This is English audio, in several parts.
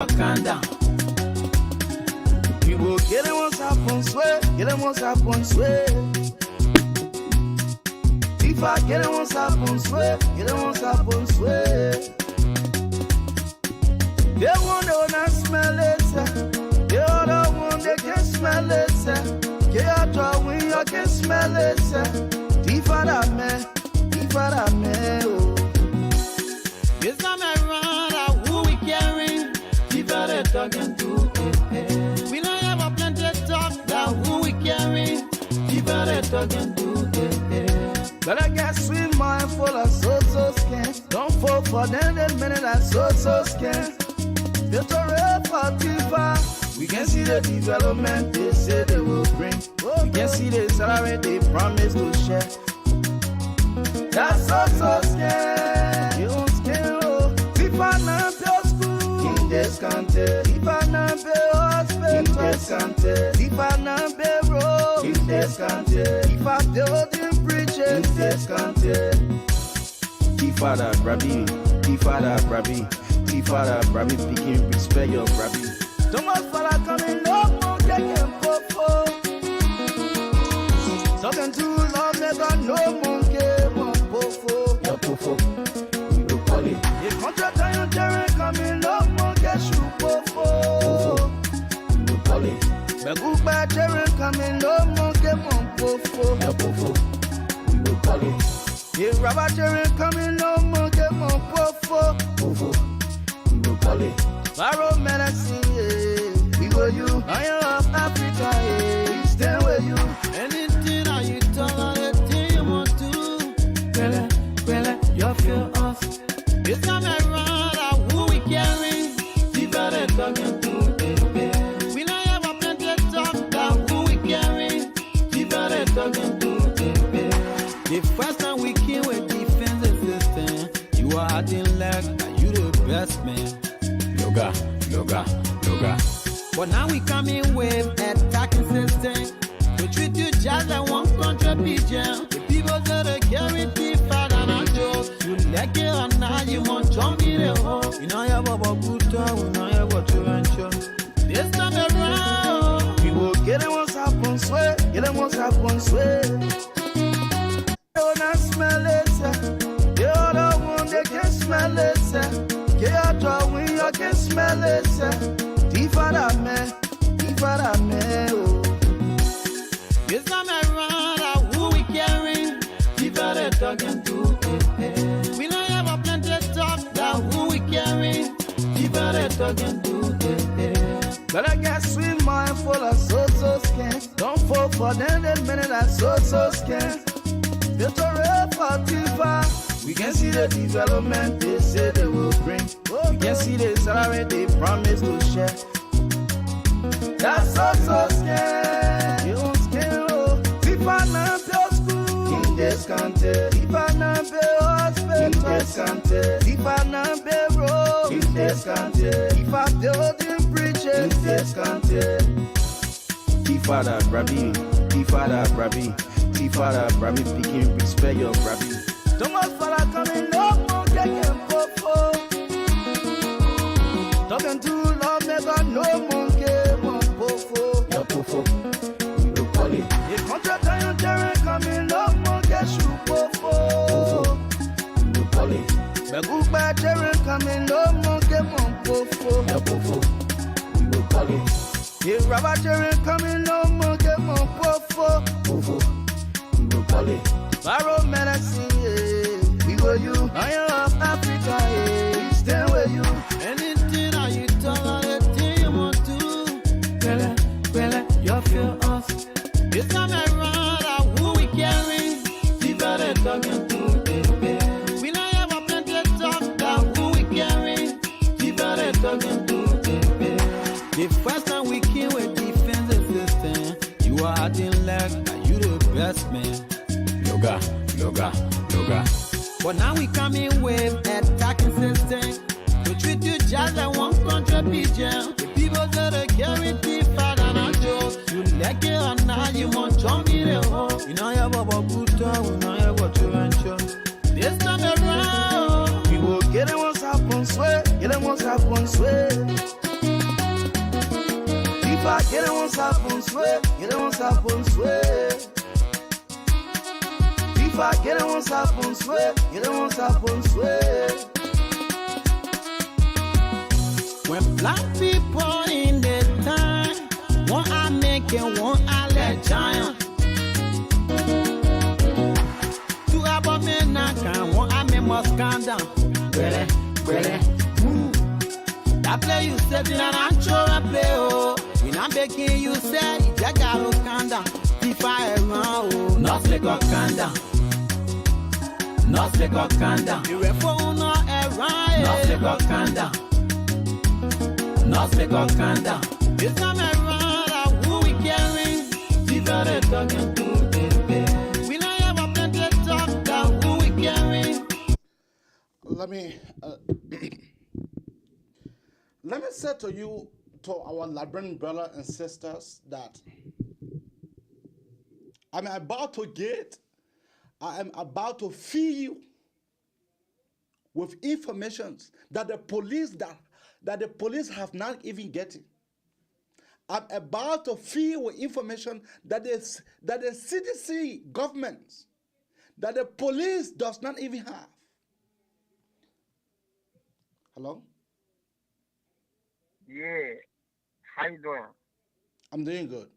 Wakanda. We will get it once upon swear, get it once upon swear. If I get it once upon swear, get it once upon swear. They want to not smell it, they other one they can smell it, get out when you can smell it, if I man, oh. Yes, I'm around, who we carry, if I talking to. We don't have a plenty of talk, that who we carry, if I talking to. But I got sweet mind full of so skin. Don't fall for them, the minute I so skin. It's a real Tifa. We can see the development they say they will bring. We can see the salary they promise to share. That's so scared. You won't scare, oh. Tifa na pure school. In this country. Tifa na pure hospital. In this country. Tifa na pure road. In this country. Tifa building bridges. In this country. Tifa da brabi. Tifa da brabi. Father, Brabby, picking respect your Brabby. Too much father coming up, no taking popo. Talking too long, never no monkey, one pofo. Your pofo, we will call it. The contract on Jerry coming up, monkey shoe pofo. We will call it. The goodbye Jerry coming up, monkey, one pofo. Your pofo, we will call it. The rubber Jerry coming up, monkey, one pofo. Pofo. Barrow medicine, yeah. We go you, I am Africa, yeah. We stand with you. Anything that you talk, anything you want to. Well, you feel us. This time around, who we carry, if I talking to. We don't have a plenty of talk, that who we carry, if I talking to. The first time we came with defensive system, you are acting like you the best man. Yoga. But now we coming with attacking system. We treat you just like one contribution. The people that are guaranteed fat and a joke. You like it or not, you want to jump in the hole. You know you have a good time, you know you have a to. This time around, we will get it once upon swear, get it once upon swear. They will not smell it, the other one they can smell it, get out when you can smell it, Tifa da man, oh. Yes, I'm around, who we carry, Tifa da talking to. We don't have a plenty of talk, that who we carry, Tifa da talking to. But I got sweet mind full of so skin. Don't fall for them, the minute I so skin. It's a real Tifa. We can see the development they say they will bring. We can see the salary they promise to share. That's so scared. You won't scare, oh. Tifa na pure school. In this country. Tifa na pure hospital. In this country. Tifa na pure road. In this country. Tifa building bridges. In this country. Tifa da brabi. Tifa da brabi. Tifa da brabi, picking respect your brabi. Too much father coming up, no taking popo. Talking too long, never no monkey, one pofo. Your pofo, we will call it. The contract on Jerry coming up, monkey shoe pofo. We will call it. The goodbye Jerry coming up, monkey, one pofo. Your pofo, we will call it. The rubber Jerry coming up, monkey, one pofo. Pofo, we will call it. Barrow medicine, yeah. We go you, I am Africa, yeah. We stand with you. Anything that you talk, anything you want to. Well, you feel us. This time around, who we carry, if I talking to. We don't have a plenty of talk, that who we carry, if I talking to. The first time we came with defensive system, you are acting like you the best man. Yoga. But now we coming with attacking system. We treat you just like one contribution. The people that are guaranteed fat and a joke. You like it or not, you want to jump in the hole. You know you have a good time, you know you have a to. This time around, we will get it once upon swear, get it once upon swear. queremos saponsue, queremos saponsue. FIFA, queremos saponsue, queremos saponsue. When black people in the time, one I make and one I let giant. Two about me now can one I make must calm down. Brother, that play you said in an actual play, oh. When I'm begging you say, you gotta calm down. FIFA around, oh. Not like a calm down. Not like a calm down. You reform not around, not like a calm down. Not like a calm down. This time around, who we carry? FIFA they talking to baby. We don't have a plenty of talk that who we carry. Let me say to you, to our Liberian brothers and sisters, that I am about to feed you with information that the police have not even getting. I'm about to feed you with information that the CDC government, that the police does not even have. Hello? Yeah. How you doing? I'm doing good.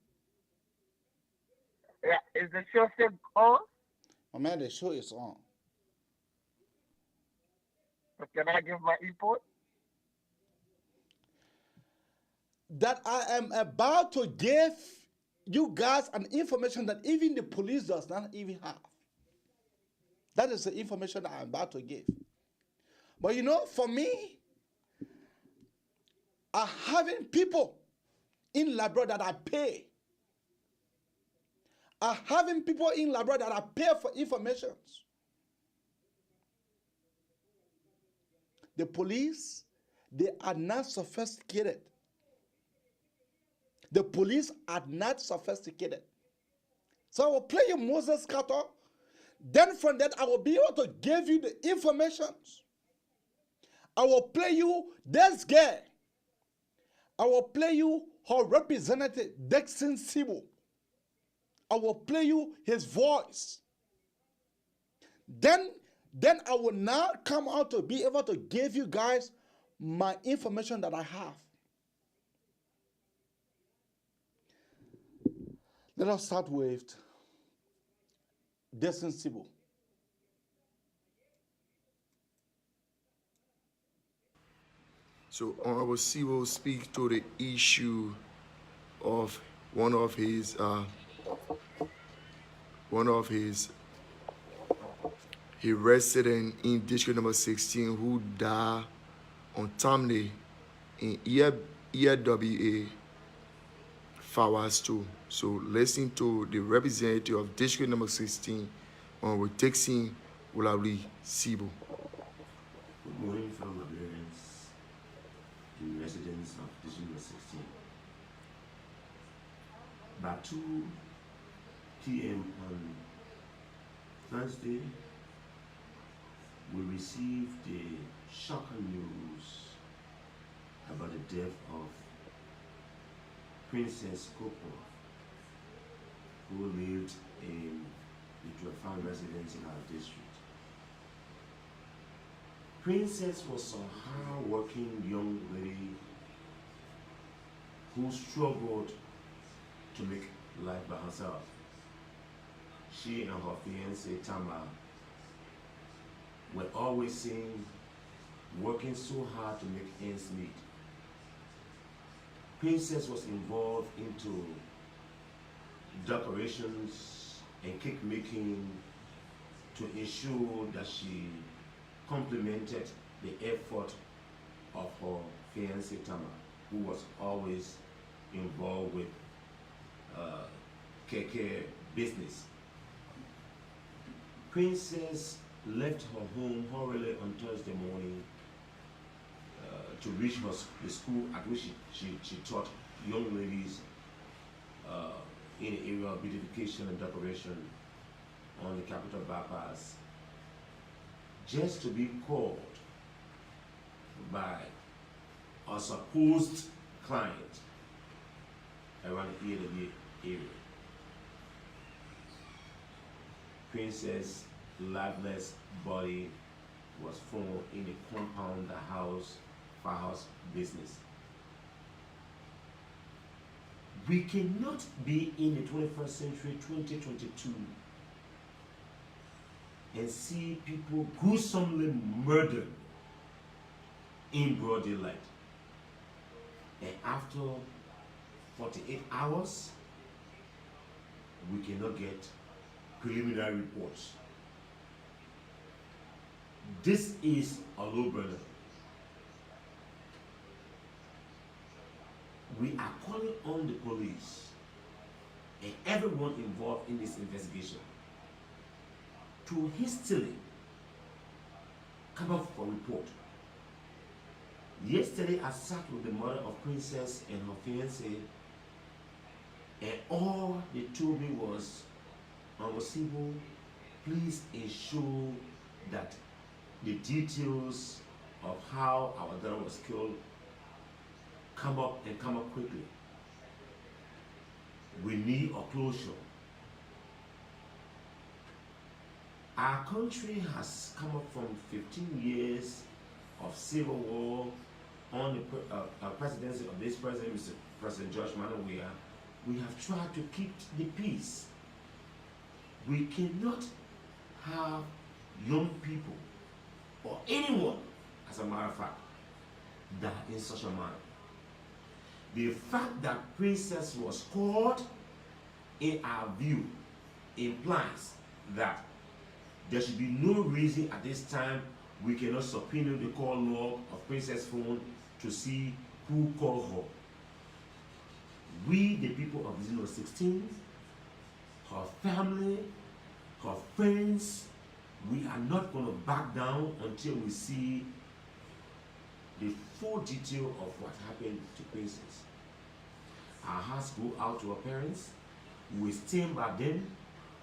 Yeah, is the show still on? My man, the show is on. So can I give my input? That I am about to give you guys an information that even the police does not even have. That is the information that I'm about to give. But you know, for me, I having people in Labrador that I pay. I having people in Labrador that I pay for information. The police, they are not sophisticated. The police are not sophisticated. So I will play you Moses Carter. Then from that, I will be able to give you the information. I will play you this girl. I will play you her representative, Dixon Sibu. I will play you his voice. Then I will now come out to be able to give you guys my information that I have. Let us start with Dixon Sibu. So Honorable Sibo will speak to the issue of one of his resident in district number 16 who died untimely in ERWA Fowers 2. So listen to the representative of district number 16, Honorable Dixon Wulawli Sibo. Good morning, fellow Liberians and residents of District Number 16. By 2 p.m. on Thursday, we received the shocking news about the death of Princess Coco, who lived in the Farm residence in our district. Princess was a hard-working young lady who struggled to make life by herself. She and her fiancé Tama were always seen working so hard to make ends meet. Princess was involved into decorations and cake making to ensure that she complemented the effort of her fiancé Tama, who was always involved with KK business. Princess left her home hurriedly on Thursday morning to reach the school at which she taught young ladies in the area of beautification and decoration on the Capital Bypass, just to be called by a supposed client around the Italy area. Princess' lifeless body was found in the compound the house firehouse business. We cannot be in the 21st century, 2022, and see people gruesomely murdered in broad daylight. And after 48 hours, we cannot get preliminary reports. This is a low burner. We are calling on the police and everyone involved in this investigation to hastily come up for a report. Yesterday, I sat with the mother of Princess and her fiancé, and all they told me was, Sibo, please ensure that the details of how our daughter was killed come up quickly. We need a closure. Our country has come up from 15 years of civil war on the presidency of this president, Mr. President George Manawia. We have tried to keep the peace. We cannot have young people or anyone, as a matter of fact, die in such a manner. The fact that Princess was caught, in our view, implies that there should be no reason at this time we cannot subpoena the call log of Princess' phone to see who called her. We, the people of 016, her family, her friends, we are not going to back down until we see the full detail of what happened to Princess. Our hearts go out to our parents. We stand by them.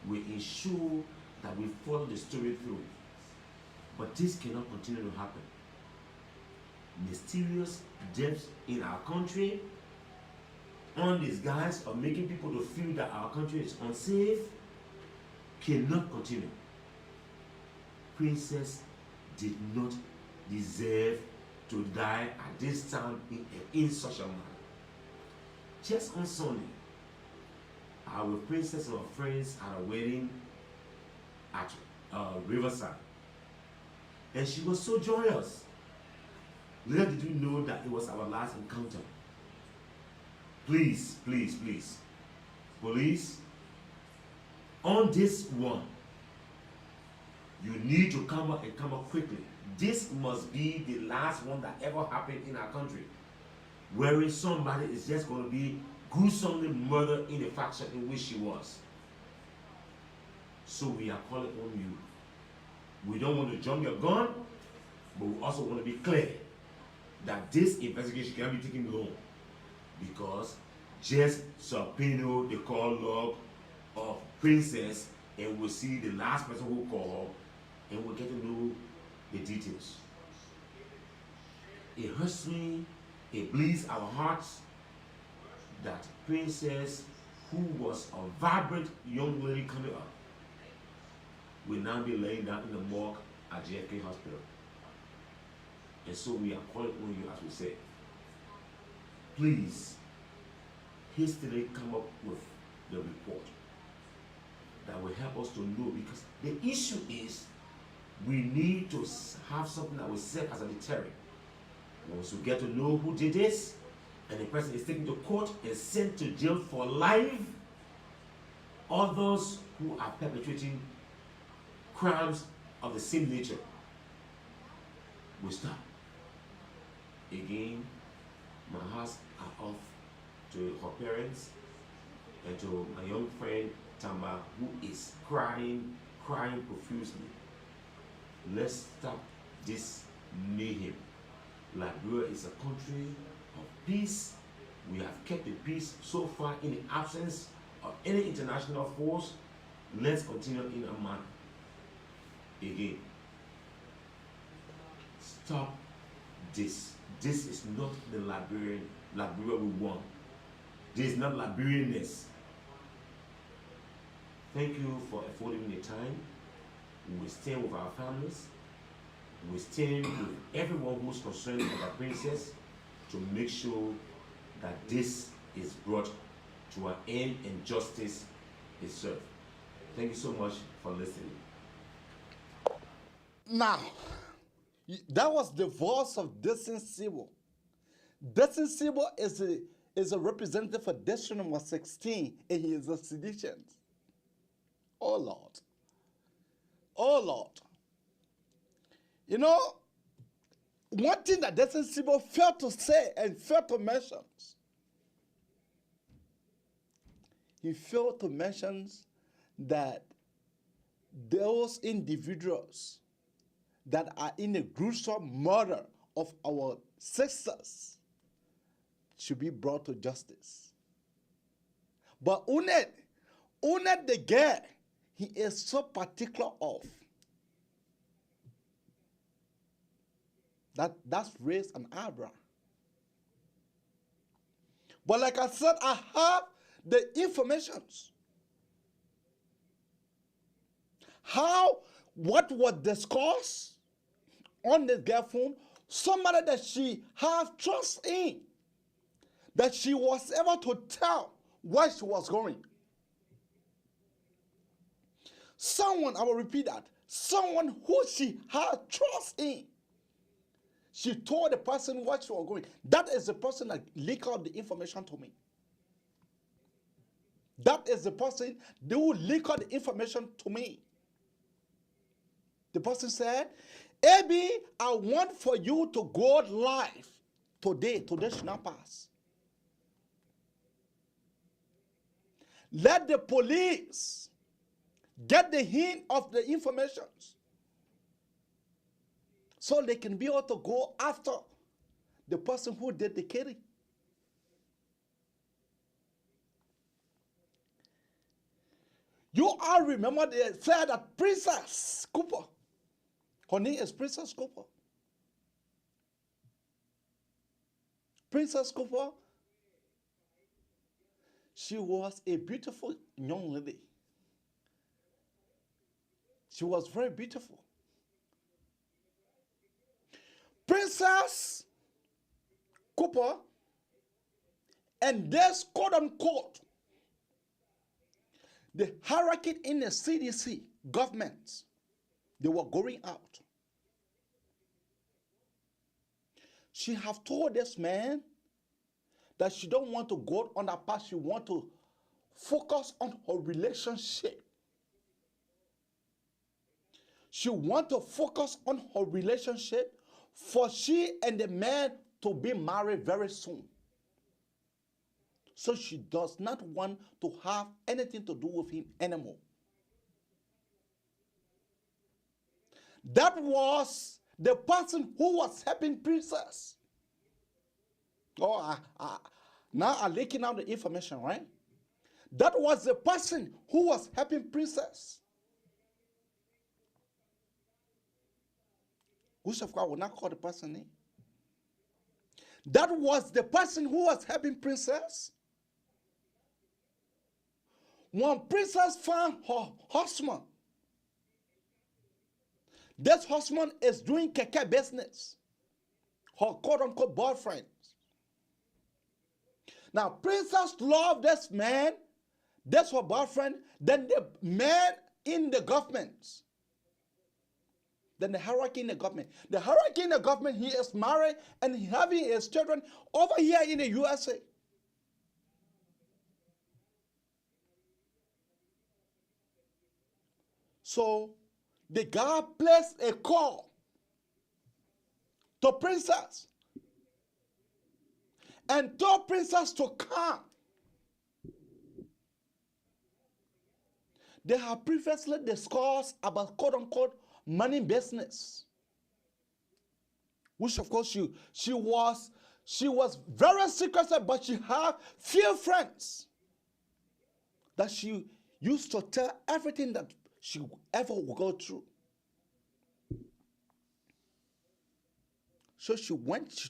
We ensure that we follow the story through. But this cannot continue to happen. Mysterious deaths in our country, on this guise of making people to feel that our country is unsafe, cannot continue. Princess did not deserve to die at this time in such a manner. Just on Sunday, our Princess and her friends at a wedding at Riverside, and she was so joyous. Little did we know that it was our last encounter. Please, please, please, police, on this one, you need to come up and come up quickly. This must be the last one that ever happened in our country, wherein somebody is just going to be gruesomely murdered in the faction in which she was. So we are calling on you. We don't want to jump your gun, but we also want to be clear that this investigation can be taken long, because just subpoena the call log of Princess and we'll see the last person who called her and we'll get to know the details. It hurts me, it bleeds our hearts that Princess, who was a vibrant young lady coming up, will now be laying down in the morgue at JFK Hospital. And so we are calling on you, as we say, please hastily come up with the report that will help us to know, because the issue is we need to have something that will serve as a deterrent. Once we get to know who did this, and the person is taken to court and sent to jail for life, others who are perpetrating crimes of the same nature will stop. Again, my hearts are off to her parents and to my young friend Tamba, who is crying profusely. Let's stop this mayhem. Liberia is a country of peace. We have kept the peace so far in the absence of any international force. Let's continue in a manner. Again, stop this. This is not the Liberia we want. This is not Liberianness. Thank you for affording the time. We stand with our families. We stand with everyone who's concerned with our princess to make sure that this is brought to an end and justice is served. Thank you so much for listening. Now, that was the voice of Destin Sibo. Destin Sibo is a representative for District number 16, and he is a sedition. Oh, Lord. Oh, Lord. You know, one thing that Destin Sibo failed to say and failed to mention, he failed to mention that those individuals that are in a gruesome murder of our sisters should be brought to justice. But Unet the guy, he is so particular of that's raised an eyebrow. But like I said, I have the informations. What was discussed on this girl phone, somebody that she have trust in, that she was able to tell where she was going. Someone, I will repeat that, someone who she had trust in. She told the person where she was going. That is the person that leaked out the information to me. That is the person who leaked out the information to me. The person said, AB, I want for you to go live today. Today should not pass. Let the police get the hint of the information so they can be able to go after the person who did the killing. You all remember they said that Princess Cooper, her name is Princess Cooper. Princess Cooper, she was a beautiful young lady. She was very beautiful. Princess Cooper and this quote unquote the hierarchy in the CDC government, they were going out. She have told this man that she don't want to go on that path. She want to focus on her relationship. She want to focus on her relationship for she and the man to be married very soon. So she does not want to have anything to do with him anymore. That was the person who was helping Princess. Oh, now I'm leaking out the information, right? That was the person who was helping Princess. Which of course will not call the person name. That was the person who was helping Princess. When Princess found her husband, this husband is doing keke business. Her quote-unquote boyfriend. Now, Princess loved this man, this her boyfriend, then the man in the government. Then the hierarchy in the government. The hierarchy in the government, he is married and having his children over here in the USA. So the guy placed a call to Princess and told Princess to come. They have previously discussed about quote-unquote money business, which of course she was very secretive, but she had few friends that she used to tell everything that she ever would go through. So she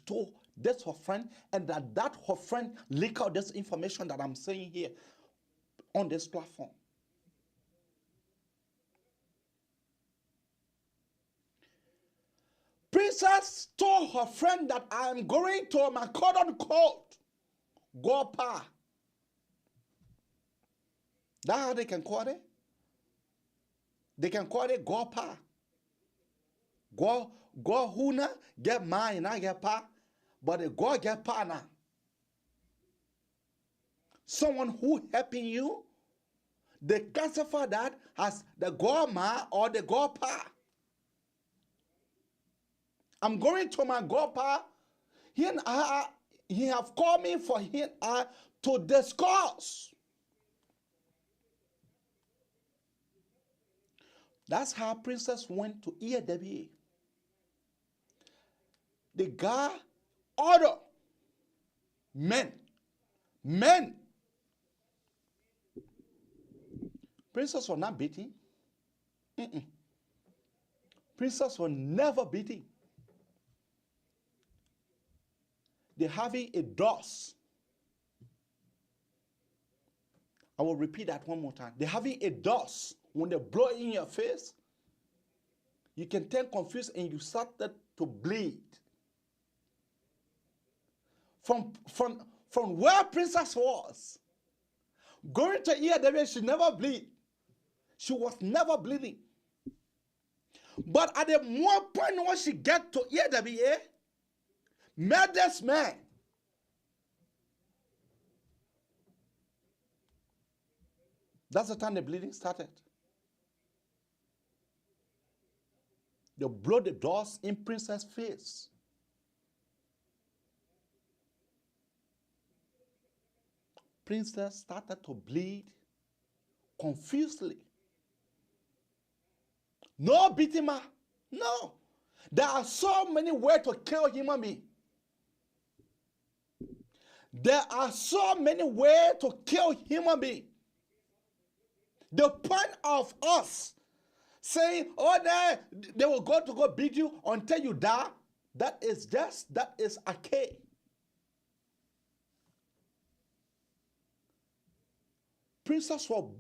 told That's her friend, and that her friend leak out this information that I'm saying here on this platform. Princess told her friend that I'm going to my quote-unquote Gopa. That's how they can call it. They can call it Gopa. Go huna get mine, I get pa, but the go get pa now. Someone who helping you, they classify that as the go ma or the go pa. I'm going to my go pa. He have called me for him to discuss. That's how Princess went to EAWA. The guy order men. Princess was not beating. Princess was never beating. They're having a dose. I will repeat that one more time. They're having a dose. When they blow in your face, you can turn confused and you started to bleed. From where Princess was, going to EAWA, she never bleed. She was never bleeding. But at the one point when she get to EAWA, met this man. That's the time the bleeding started. They blow the dust in Princess' face. Princess started to bleed confusedly. No beating her. No. There are so many ways to kill human being. There are so many ways to kill human being. The point of us saying, oh, they will go beat you until you die, that is archaic. Princess will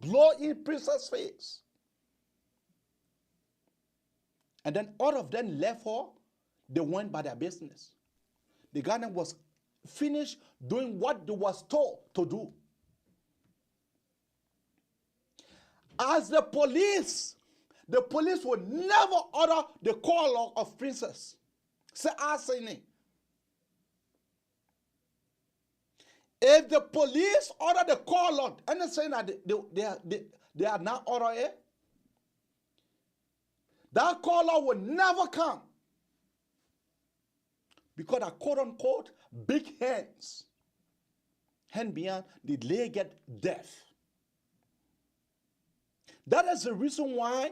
blow in Princess' face. And then all of them left her. They went by their business. The guy was finished doing what they was told to do. As the police would never order the call log of Princess. Say, I say it. If the police order the call log, and they're saying that they are not ordered it, that call log will never come. Because a quote-unquote big hands, hand beyond, the leg get deaf. That is the reason why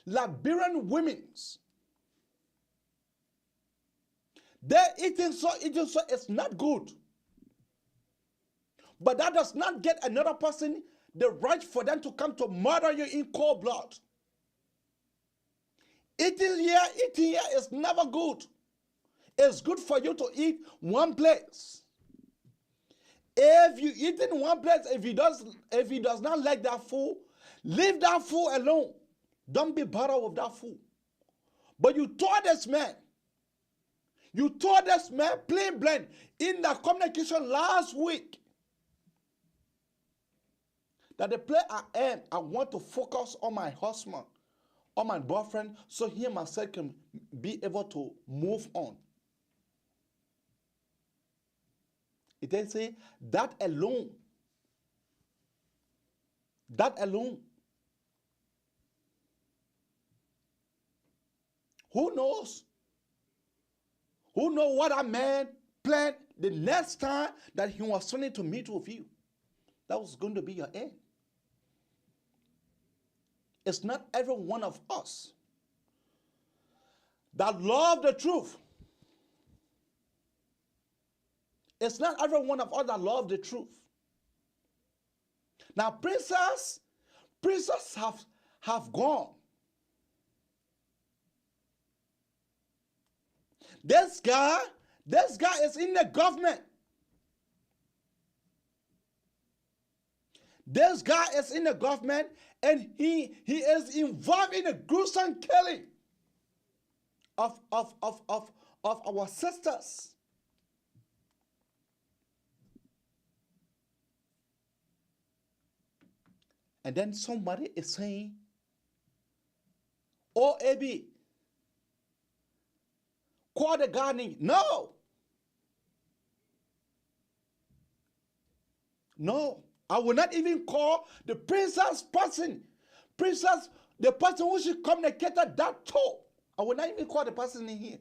Liberian women's they're eating so it's not good. But that does not get another person the right for them to come to murder you in cold blood. Eating here is never good. It's good for you to eat one place. If you eat in one place, if he does not like that food, leave that food alone. Don't be bothered with that food. But you told this man plain blank in the communication last week that the place I want to focus on my husband, on my boyfriend, so he and myself can be able to move on. It then say that alone. Who knows? Who knows what a man planned the next time that he was planning to meet with you? That was going to be your end. It's not every one of us that love the truth. It's not every one of us that love the truth. Now, princess have gone. This guy is in the government. This guy is in the government, and he is involved in a gruesome killing of our sisters. And then somebody is saying, oh, AB, call the guardian. No. No. I will not even call the princess person. Princess, the person who she communicated that to. I will not even call the person in here.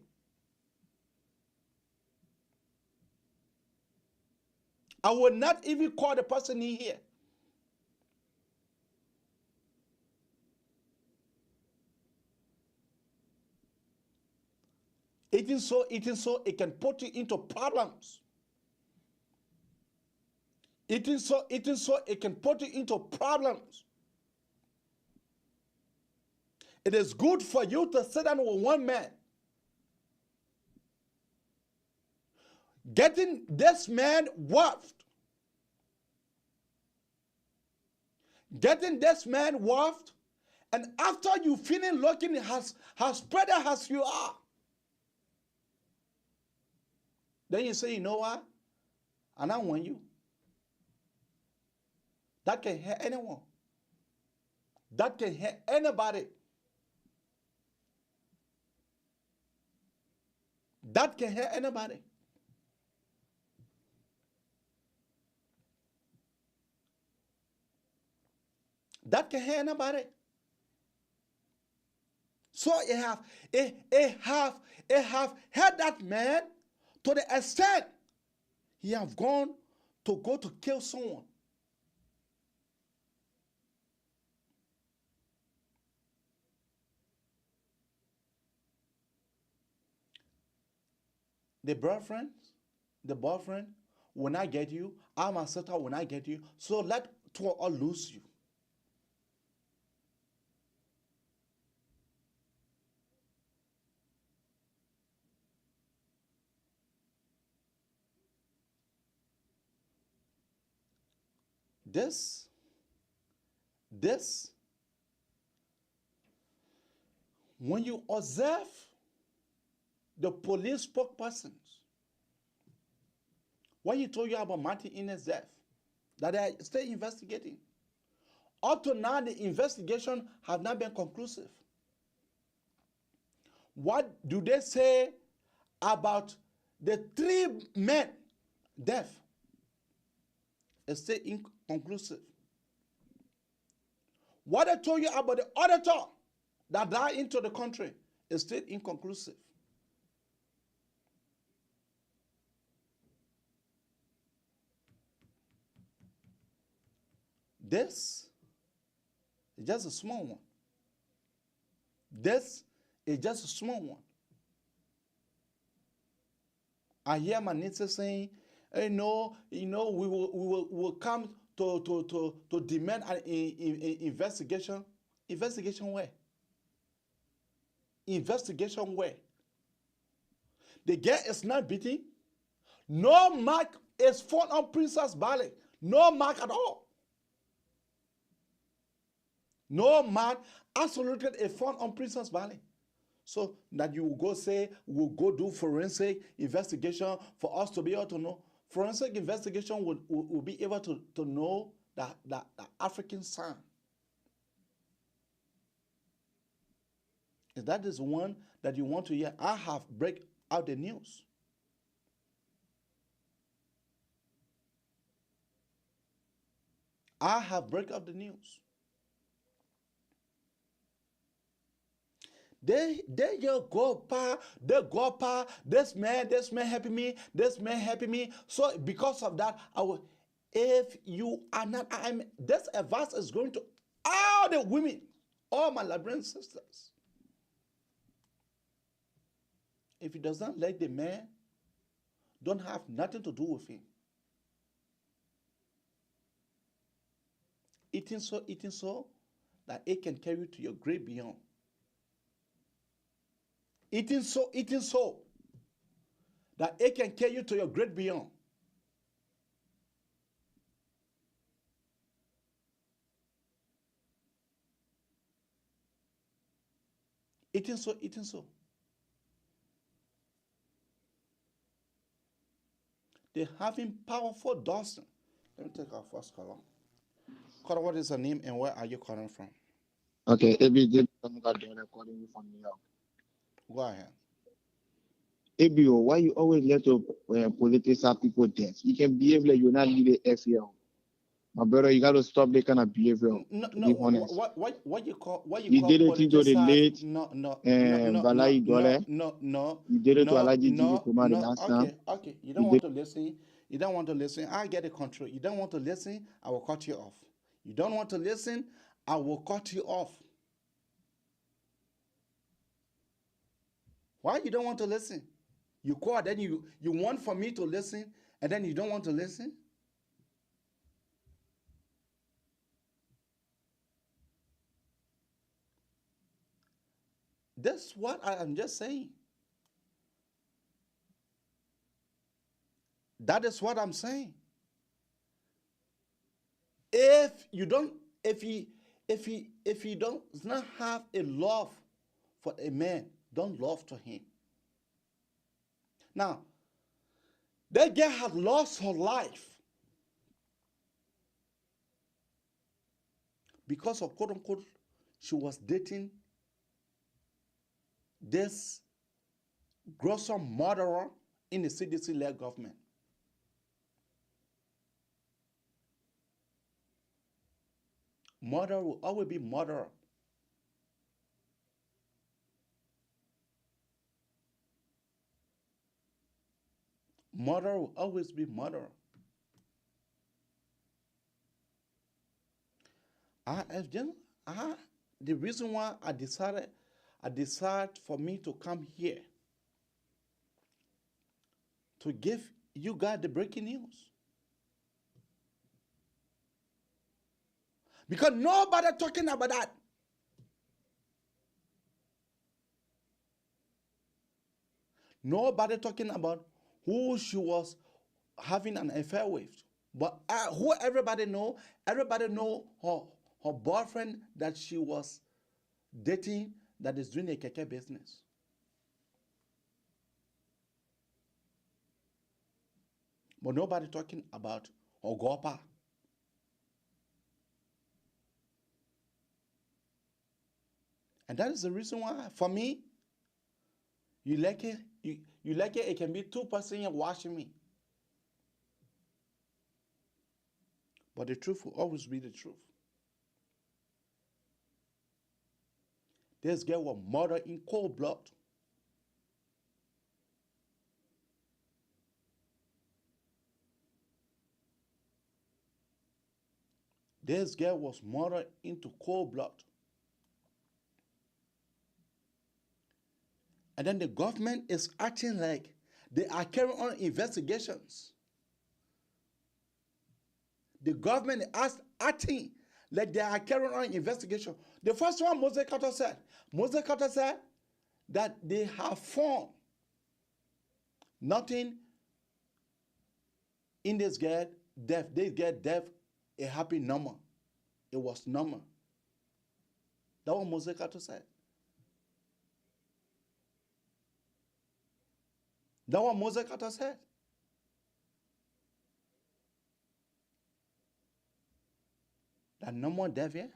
I will not even call the person in here. Eating so, it can put you into problems. Eating so, it can put you into problems. It is good for you to sit down with one man. Getting this man worth. Getting this man worth. And after you feeling looking as spread as you are, then you say, you know what? And I want you. That can hurt anyone. That can hurt anybody. That can hurt anybody. That can hurt anybody. So it have hurt that man to the extent he have gone to kill someone. The boyfriend, when I get you, I'm a sister when I get you. So let two all lose you. This, when you observe the police spokespersons, what he told you about Martin Innes' death, that they are still investigating. Up to now, the investigation has not been conclusive. What do they say about the 3 men death? It's still inconclusive. What I told you about the auditor that died into the country is still inconclusive. This is just a small one. This is just a small one. I hear my nieces saying, hey, no, we will come to demand an investigation. Investigation where? Investigation where? The girl is not beaten. No mark is found on Princess Valley. No mark at all. No mark absolutely is found on Princess Valley. So that you will go say, we'll go do forensic investigation for us to be able to know. Forensic investigation will be able to know that African son. If that is one that you want to hear, I have break out the news. I have break out the news. They go pa, this man helping me, this man helping me. So because of that, if you are not, this advice is going to all the women, all my Liberian sisters. If he does not like the man, don't have nothing to do with him. Eating so that it can carry you to your grave beyond. Eating so that it can carry you to your great beyond. Eating so, eating so. They're having powerful dosing. Let me take our first caller. Caller, what is your name and where are you calling from? Okay, Ebi did calling you from New York. Go ahead. Ebio, why you always let your political people death? You can behave like you're not leading FL. My brother, you got to stop that kind of behavior. No, Be honest. What you call You did it to the late no Valai Dole. You did it to Alaji Jiji Kumar the last time. Okay. You don't want to listen. You don't want to listen. I get the control. You don't want to listen, I will cut you off. You don't want to listen, I will cut you off. Why you don't want to listen? You call, then you want for me to listen, and then you don't want to listen? That's what I am just saying. That is what I'm saying. If you does not have a love for a man, don't love to him. Now, that girl had lost her life because of quote unquote she was dating this gruesome murderer in the CDC-led government. Murder will always be murderer. Murder will always be murderer. The reason why I decided for me to come here to give you guys the breaking news. Because nobody talking about that. Nobody talking about who she was having an affair with. But who everybody know her boyfriend that she was dating that is doing a keke business. But nobody talking about her gopa. And that is the reason why, for me, you like it, it can be 2 persons watching me. But the truth will always be the truth. This girl was murdered in cold blood. This girl was murdered into cold blood. And then the government is acting like they are carrying on investigations. The government is acting like they are carrying on investigation. The first one Moses Carter said that they have found nothing in this girl death. They get death a happy number. It was number. That what Moses Carter said. That what Moses Carter said. That no more death here.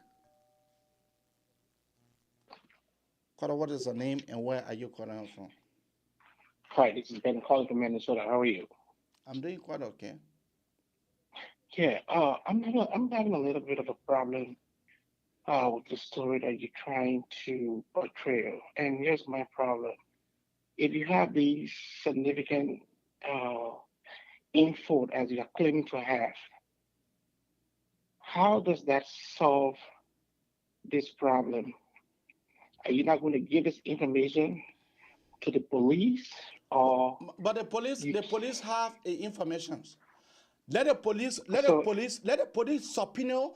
Carter, what is your name and where are you calling from? Hi, this is Ben calling from Minnesota. How are you? I'm doing quite okay. Yeah, I'm having a little bit of a problem with the story that you're trying to portray. And here's my problem. If you have these significant info as you are claiming to have, how does that solve this problem? Are you not going to give this information to the police, or But the police have information. Let the police subpoena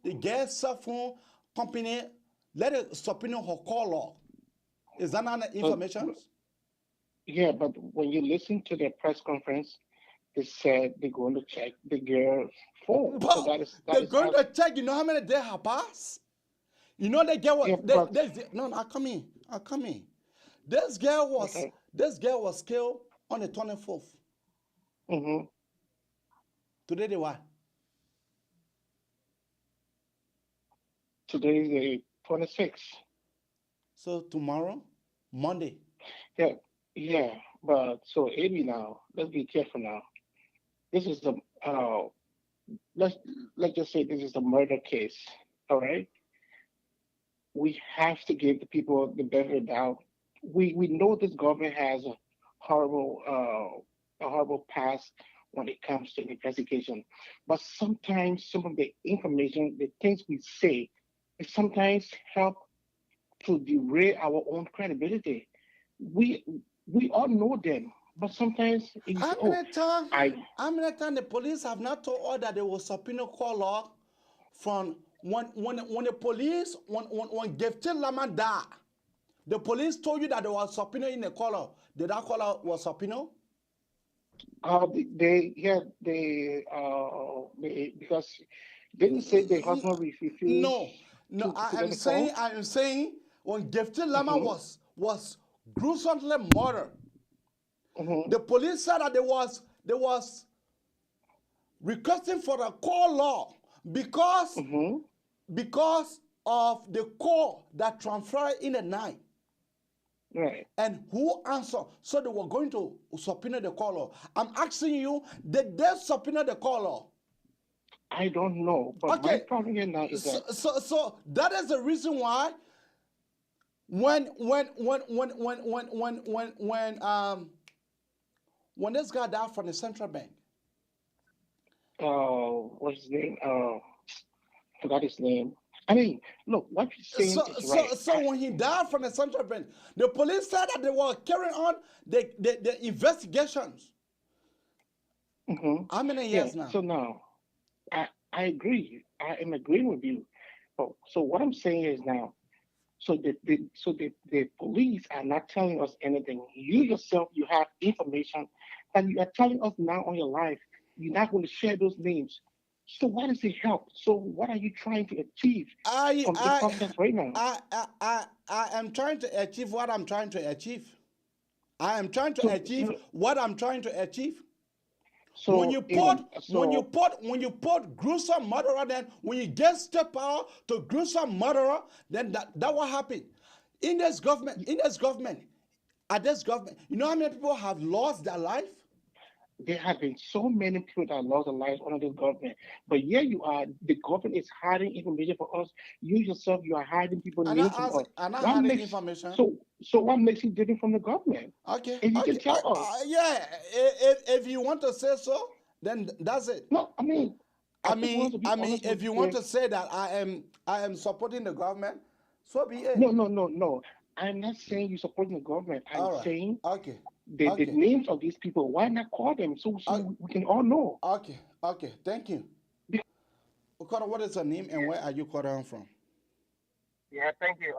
the gas cell phone company. Let it subpoena her call log. Is that not information? Yeah, but when you listen to their press conference, they said they're going to check the girl's phone. So But that they're is going us. to check. You know how many days have passed? You know the girl Yeah, was but no, no, I come in. I come in. This girl was okay. killed on the 24th. Mm-hmm. Today they what? Today is the 26th. So tomorrow, Monday. Yeah, yeah. But so Amy now, let's be careful now. This is the let's let's just say this is a murder case. All right. We have to give the people the benefit of the doubt. We know this government has horrible a horrible past when it comes to investigation, but sometimes some of the information, the things we say, it sometimes help to derail our own credibility. We we all know them, but sometimes you say, How "Oh, many times? I How many times the police have not told us that they will subpoena call log from when the police when Gifted Lama died? The police told you that there was subpoena in the caller. Did that caller was subpoena? they because didn't say the husband refused No, no. to pick up the call. I am saying when Gifted Lama Hmm. was gruesomely murdered, Hmm. the police said that there was requesting for a call law because Hmm. because of the call that transferred in the night. Right. And who answered? So they were going to subpoena the caller. I'm asking you, did they subpoena the caller? I don't know, but my Okay, problem here now is that so that is the reason why when this guy died from the central bank, what's his name? Forgot his name. I mean, look, what you're saying is right. when he died from the central bank, the police said that they were carrying on the investigations. Hmm. How many Yeah. years now? So now, I agree. I am agreeing with you. Oh, so what I'm saying is now, the police are not telling us anything. You yourself, you have information that you are telling us now on your life. You're not going to share those names. So what does it help? So what are you trying to achieve I from the I process right now? I am trying to achieve what I'm trying to achieve. I am trying to So achieve what I'm trying to achieve. When you so in put a gruesome murderer, then when you get step power to gruesome murderer, then that will happen. In this government, at this government, you know how many people have lost their life? there have been so many people that lost their lives under this government. But here you are, the government is hiding information for us. You yourself, you are hiding people names from us. And I What had the makes information. so what makes you different from the government? Okay, If you can okay, tell us. yeah. If you want to say so, then that's it. No, I mean, I just want to be honest If you want with to say that I am supporting the government, so be it. no. I'm not saying you supporting the government. I'm All right. saying Okay. the Okay. names of these people. Why not call them so we can all know? Okay. Okay. Thank you. Okoro, what is your name and where are you calling from? Yeah, thank you,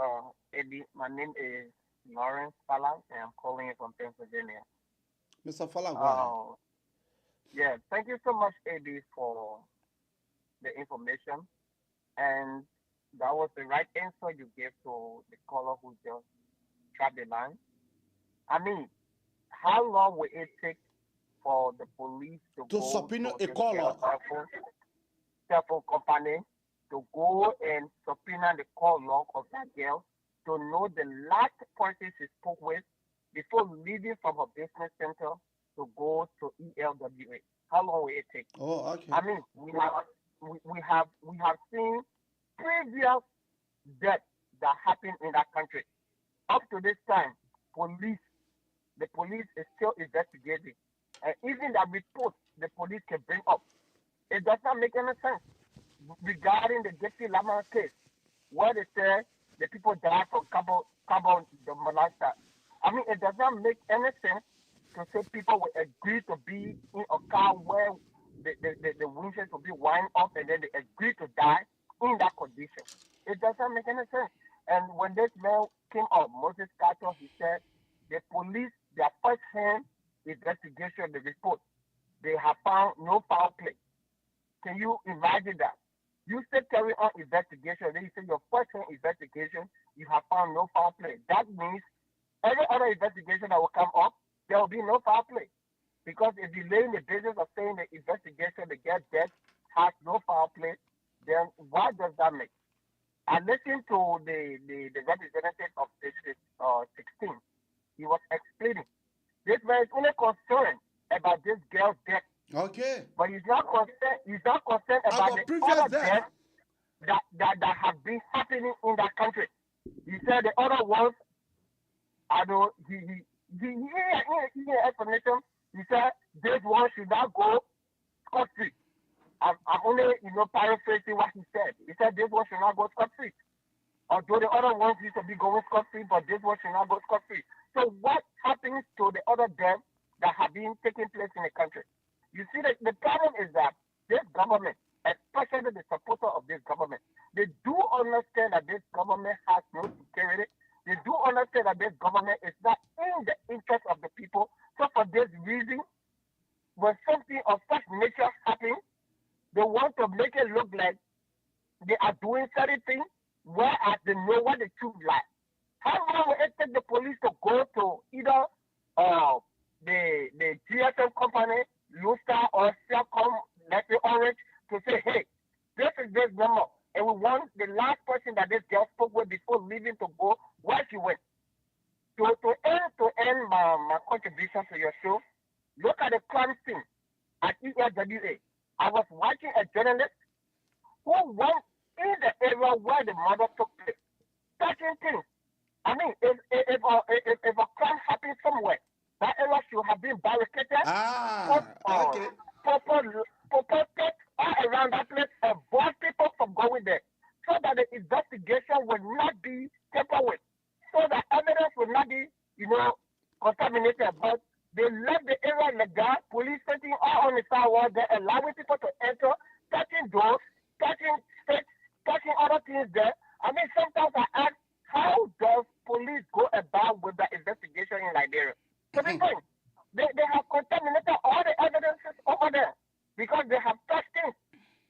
Eddie. My name is Lawrence Fala, and I'm calling you from Pennsylvania. Mr. Fala, go ahead. Uh, yeah, thank you so much, Eddie, for the information. And that was the right answer you gave to the caller who just trapped the line. I mean, how long will it take for the police to To go subpoena to a this girl's caller. cell phone company to go and subpoena the call log of that girl to know the last person she spoke with before leaving from her business center to go to ELWA? How long will it take? Oh, okay. I mean, we have seen previous deaths that happened in that country. Up to this time, police the police is still investigating. And even the report the police can bring up, it does not make any sense regarding the Jesse Lama case, where they say the people died from carbon monoxide. I mean, it does not make any sense to say people will agree to be in a car where the windshield will be wind up and then they agree to die in that condition. It does not make any sense. And when this man came up, Moses Carter, he said the police their first-hand investigation, the report, they have found no foul play. Can you imagine that? You still carry on investigation, then you say your first-hand investigation, you have found no foul play. That means every other investigation that will come up, there will be no foul play. Because if you lay in the business of saying the investigation to get death has no foul play, then what does that make? I listened to the representative of District 16. He was explaining this man is only concerned about this girl's death. Okay. But he's not concerned. He's not concerned about Our the previous other death. deaths that have been happening in that country. He said the other ones, I know he explanation. He said this one should not go scot free. I'm only paraphrasing what he said. He said this one should not go scot free. Although the other ones used to be going scot free, but this one should not go scot free. So what happens to the other deaths that have been taking place in the country? You see, the problem is that this government, especially the supporter of this government, they do understand that this government has no security. They do understand that this government is not in the interest of the people. So for this reason, when something of such nature happens, they want to make it look like they are doing certain things, whereas they know what the truth lies. How long will it take the police to go to either the GSM company, Lustar, or Cellcom, let's say Orange, to say, hey, this is this number, and we want the last person that this girl spoke with before leaving to go where she went. To end my contribution to your show, look at the crime scene at ELWA. I was watching a journalist who went in the area where the murder took place, touching things. I mean, if a crime happens somewhere, that area should have been barricaded. Okay. Protected all around that place, avoid people from going there, so that the investigation will not be tampered with, so that evidence will not be, contaminated. But they left the area like that, police sitting all on the sidewalk there, allowing people to enter, touching doors, touching sticks, touching other things there. I mean, sometimes I ask, how does police go about with the investigation in Liberia? So the thing, they have contaminated all the evidences over there because they have touched things.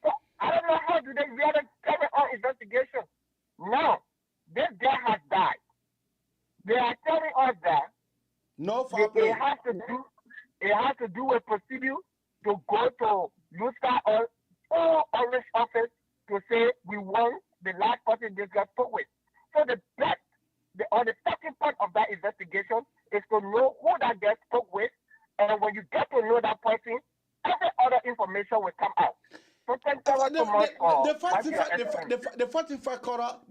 So I don't know how do they really carry on investigation. Now, this guy has died. They are telling us that no foul play. It has to do with procedure to go to Lustar or Orange office to say we want the last person this guy spoke with. So the second part of that investigation is to know who that guy spoke with, and when you get to know that person, every other information will come out. So thank you so much for the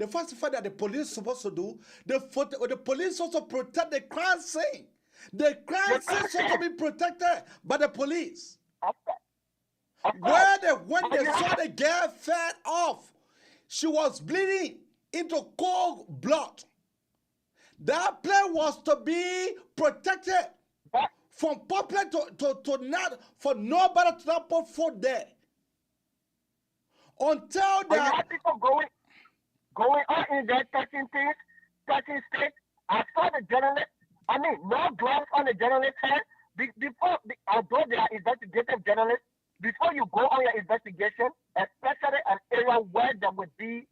first fact that the police is supposed to do, the police also protect the crime scene. The crime scene is supposed to be protected by the police. When they saw the girl fell off, she was bleeding into cold blood. That place was to be protected from public to not for nobody to not put foot there. Until that. You have people going on in there touching things, touching sticks. I saw the journalist. I mean, no gloves on the journalist's head. Although they are investigative journalists, before you go on your investigation, especially an area where there would be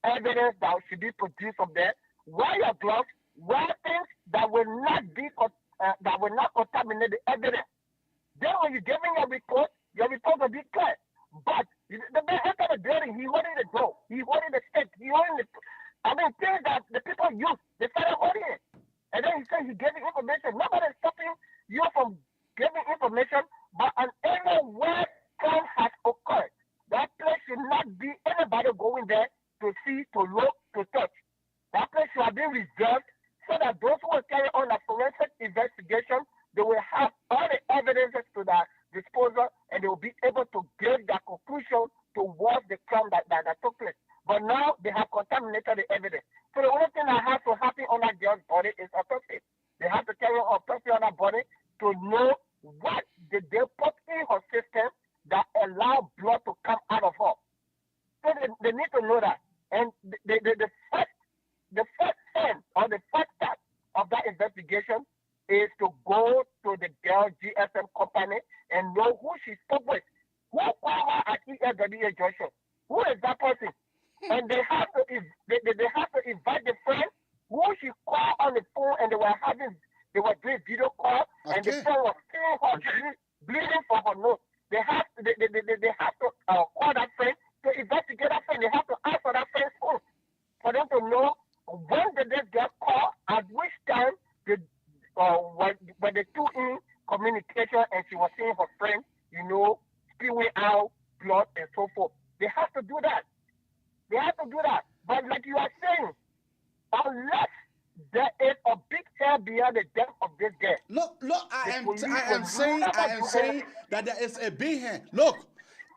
evidence that should be produced from there, wear your gloves, wear things that will not contaminate the evidence. Then when you're giving your report will be clear. But the man entered the building, he holding the door, he holding the stick, things that the people use, they started holding it. And then he said he gave information. Nobody is stopping you from giving information, but an area where crime has occurred, that place should not be anybody going there to see, to look, to touch. That place should have been reserved so that those who will carry on a forensic investigation, they will have all the evidences to their disposal, and they will be able to give their conclusion towards the crime that took place. But now they have contaminated the evidence. So the only thing that has to happen on that girl's body is autopsy. They have to carry on autopsy on her body to know what did they put in her system that allowed blood to come out of her. So they need to know that. And the first end or the first step of that investigation is to who she spoke with, who called her at ELWA junction. Who is that person? And they have to they have to invite the friend who she called on the phone, and they were doing video call, and the Okay. friend was seeing her bleeding for her nose. They have to call that friend to investigate that friend. They have to ask for that friend's phone for them to know when did this girl call, at which time the when the two in communication, and she was seeing her friend, spewing out blood and so forth. They have to do that. They have to do that. But like you are saying, unless there is a big hair behind the death of this girl, Look, the police I will am saying, never do anything. that there is a big hand. Look,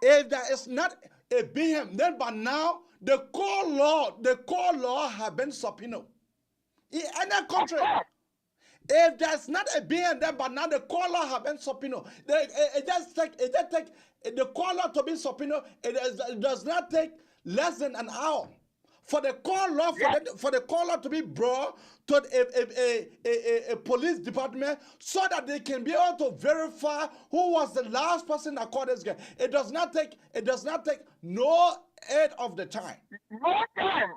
if there is not a big hand, then by now the core law have been subpoenaed. In any Of country, course. if there's not a big hand, then by now the core law have been subpoenaed. It just take the core law to be subpoenaed. It does not take less than an hour for the call law Yes. for the call law to be brought to a police department so that they can be able to verify who was the last person that called this guy. It does not take no eight of the time. No time.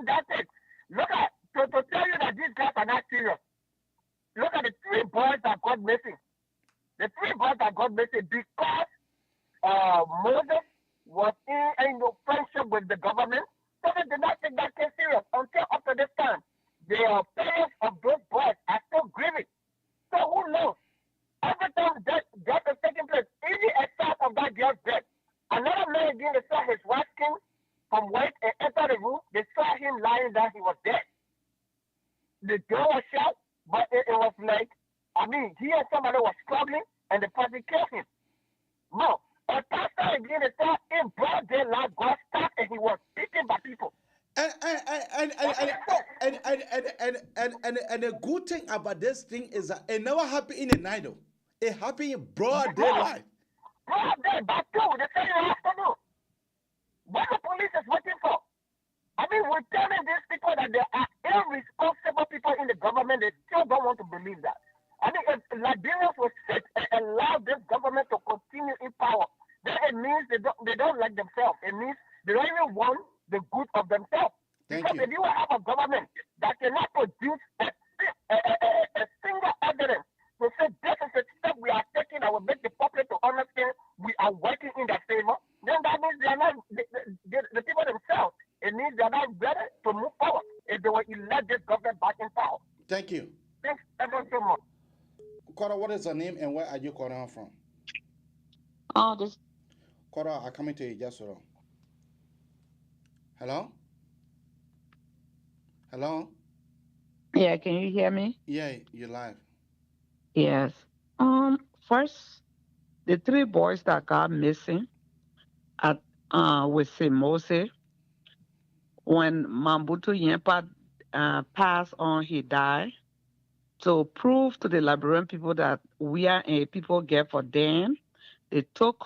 That's it. Look at to tell you that these guys are not serious. Look at the three boys that got missing. The three boys that got missing because Moses was in no friendship with the government, so they did not take that case serious until after this time. The parents of those boys are still grieving. So who knows? Every time death is taking place, even except of that girl's death, another man again they saw his wife came from work and entered the room. They saw him lying down. He was dead. The door was shut, but it was like, he and somebody was struggling, and the person killed him. No, a pastor again is that in broad daylight got stuck, and he was beaten by people. And and the good thing about this thing is that it never happened in the night though. It happened in broad daylight. Broad day, but two, the same afternoon. What the police is waiting for? We're telling these people that they are irresponsible people in the government. They still don't want to believe that. If Liberians will sit and allow this government to continue in power, then it means they don't like themselves. It means they don't even want the good of themselves. Thank Because you. if you have a government that cannot produce a single evidence to say this is a step we are taking that will make the public to understand we are working in their favor, then that means they are not the people themselves. It means they are not ready to move forward if they will elect this government back in power. Thank you. Thanks ever so much. Cora, what is your name and where are you calling from? Oh, this Cora, I'm coming to you just so. Hello? Hello? yeah. Can you hear me? Yeah, you're live. Yes. First, the three boys that got missing at with Mose when Mambutu Yempa passed on, he died. To prove to the Liberian people that we are a people get for them, they took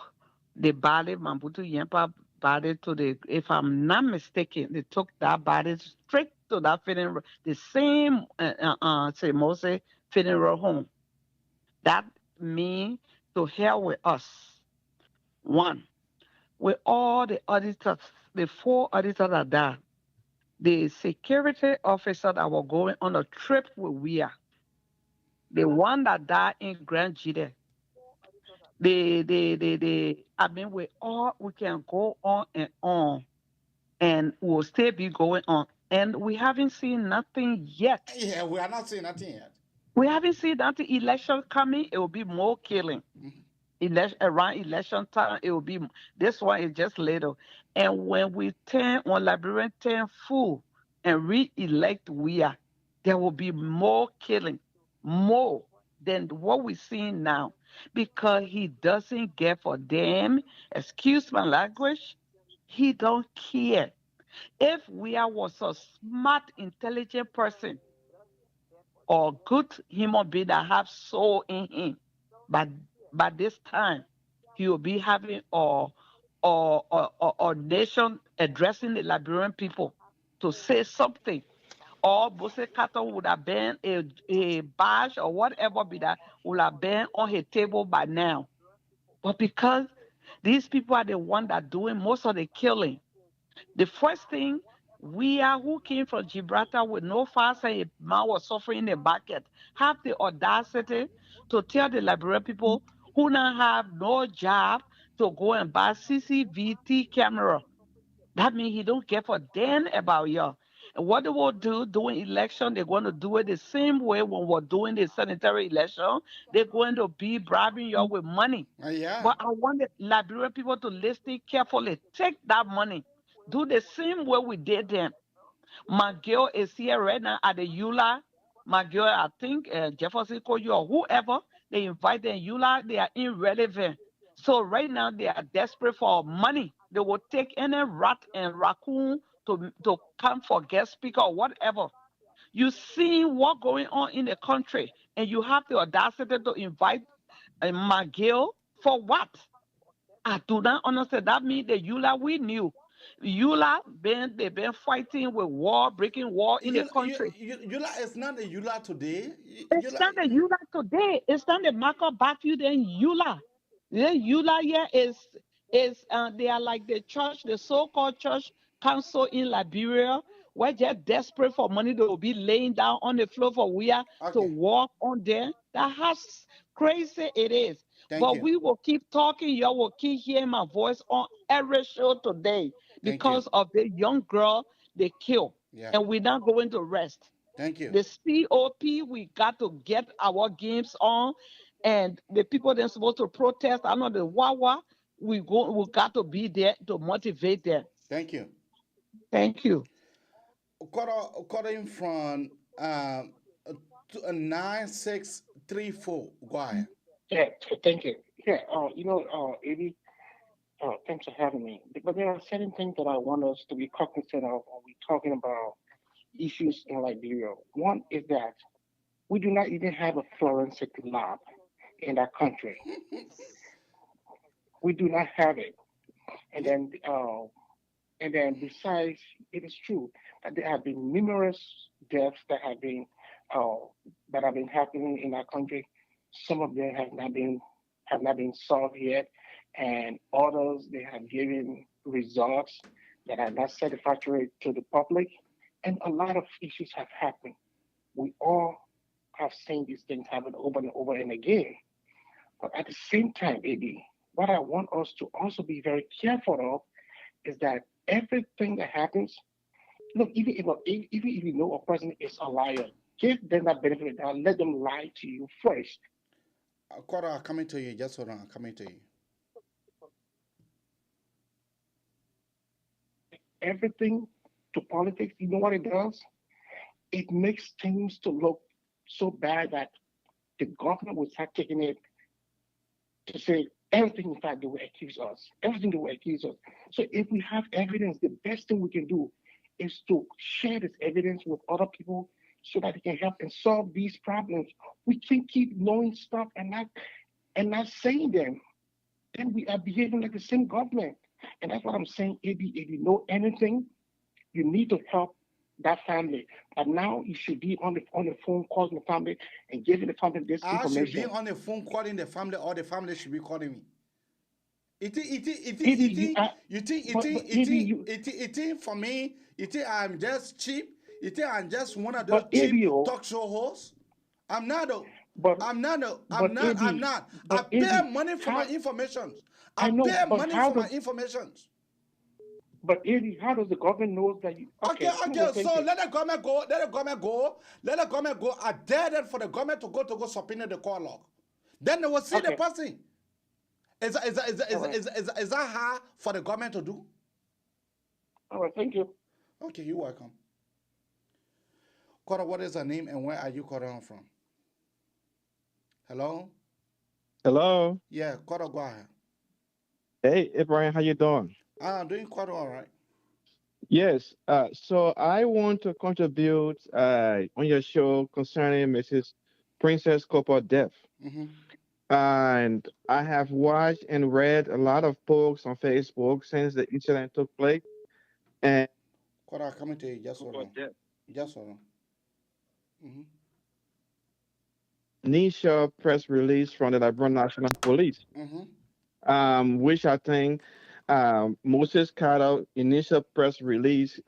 the body, Mambutu Yempa body to if I'm not mistaken, they took that body straight to that funeral, the same say Mose funeral home. That means to hell with us. One, with all the auditors, the four auditors that died, the security officer that were going on a trip with we are, the one that died in Grand Jide, we can go on and we'll still be going on. And we haven't seen nothing yet. Yeah, we are not saying nothing yet. We haven't seen that the election coming, it will be more killing. Around election time, it will be this one is just little. And when we turn on Liberian turn full and re-elect we are, there will be more killing, more than what we're seeing now. Because he doesn't get for them, excuse my language, he don't care. If we are was a smart, intelligent person or good human being that have soul in him, but by this time he will be having or nation addressing the Liberian people to say something. Or Bose Catton would have been a badge or whatever be that would have been on his table by now. But because these people are the one that doing most of the killing, the first thing, we are who came from Gibraltar with no fast and a man was suffering in the bucket have the audacity to tell the Liberian people who now have no job to go and buy CCTV camera. That means he don't care for damn about you. And what they will do during election, they're going to do it the same way when we're doing the sanitary election. They're going to be bribing you with money. Yeah. But I want the Liberian people to listen carefully. Take that money. Do the same way we did them. My girl is here right now at the EULA. My girl, I think Jefferson called you or whoever, they invite them EULA. They are irrelevant. So right now they are desperate for money. They will take any rat and raccoon to come for guest speaker or whatever. You see what going on in the country, and you have the audacity to invite my girl for what? I do not understand. That means the EULA we knew. They've been fighting with war, breaking war in the country. Yula is not a Yula today. It's Yula, not the EULA today. It's not the Marco Battlefield and EULA. The EULA here is they are like the church, the so-called church council in Liberia. We're just desperate for money. They will be laying down on the floor for we are to okay. walk on there. That how crazy it is. Thank But you. we will keep talking. You will keep hearing my voice on every show today Thank you. because of the young girl they killed. Yeah. And we're not going to rest. Thank you. The COP, we got to get our games on, and the people that's supposed to protest, I know the Wawa, we got to be there to motivate them. Thank you. Thank you. According from 9634. Go ahead. Yeah, thank you. Yeah, Eddie, thanks for having me. But there are certain things that I want us to be cognizant of when we're talking about issues in Liberia. One is that we do not even have a forensic lab in that country. We do not have it. And Yeah. then besides, it is true that there have been numerous deaths uh, that have been happening in our country. Some of them have not been solved yet, and others they have given results that are not satisfactory to the public. And a lot of issues have happened. We all have seen these things happen over and over and again. But at the same time, AB, what I want us to also be very careful of is that everything that happens, look, even if you know a person is a liar, give them that benefit of the doubt. Let them lie to you first. Quarter, I'm coming to you. Just hold on. I'm coming to you. Everything to politics, you know what it does? It makes things to look so bad that the government will start taking it to say everything, in fact, they will accuse us. Everything they will accuse us. So if we have evidence, the best thing we can do is to share this evidence with other people so that they can help and solve these problems. We can't keep knowing stuff and not saying them. Then we are behaving like the same government. And that's what I'm saying. If you know anything, you need to help that family. But now you should be on the phone calling the family and giving the family this I should be information. on the phone calling the family, or the family should be calling me. Maybe you are, but maybe you, For me, I'm just cheap. I'm just one of those but cheap ABO, talk show hosts. I'm not a, but I'm not a, but I'm AB, not. I but pay AB, money for my how information. I I know, pay but money how for my does information. but AB, how does the government know that you? Okay, Okay, I'm okay, gonna thank so you. let the government go, let the government go, let the government go. I dare them for the government to go subpoena the call log. Then they will see the Okay, person. all right, Is that hard for the government to do? all right, thank you. Okay, you're welcome. Cora, what is her name and where are you calling from? Hello? Hello. Yeah, Cora, go ahead. Hey, Ibrahim, how you doing? I'm doing quite all right. Yes. So I want to contribute on your show concerning Mrs. Princess Copper death. Mm-hmm. And I have watched and read a lot of posts on Facebook since the incident took place. And Cora, coming to you. Just hold Copper on. death. Just hold on. Mm-hmm. Nisha press release from the Liberian National Police. Mm-hmm. which I think Moses Carter initial press release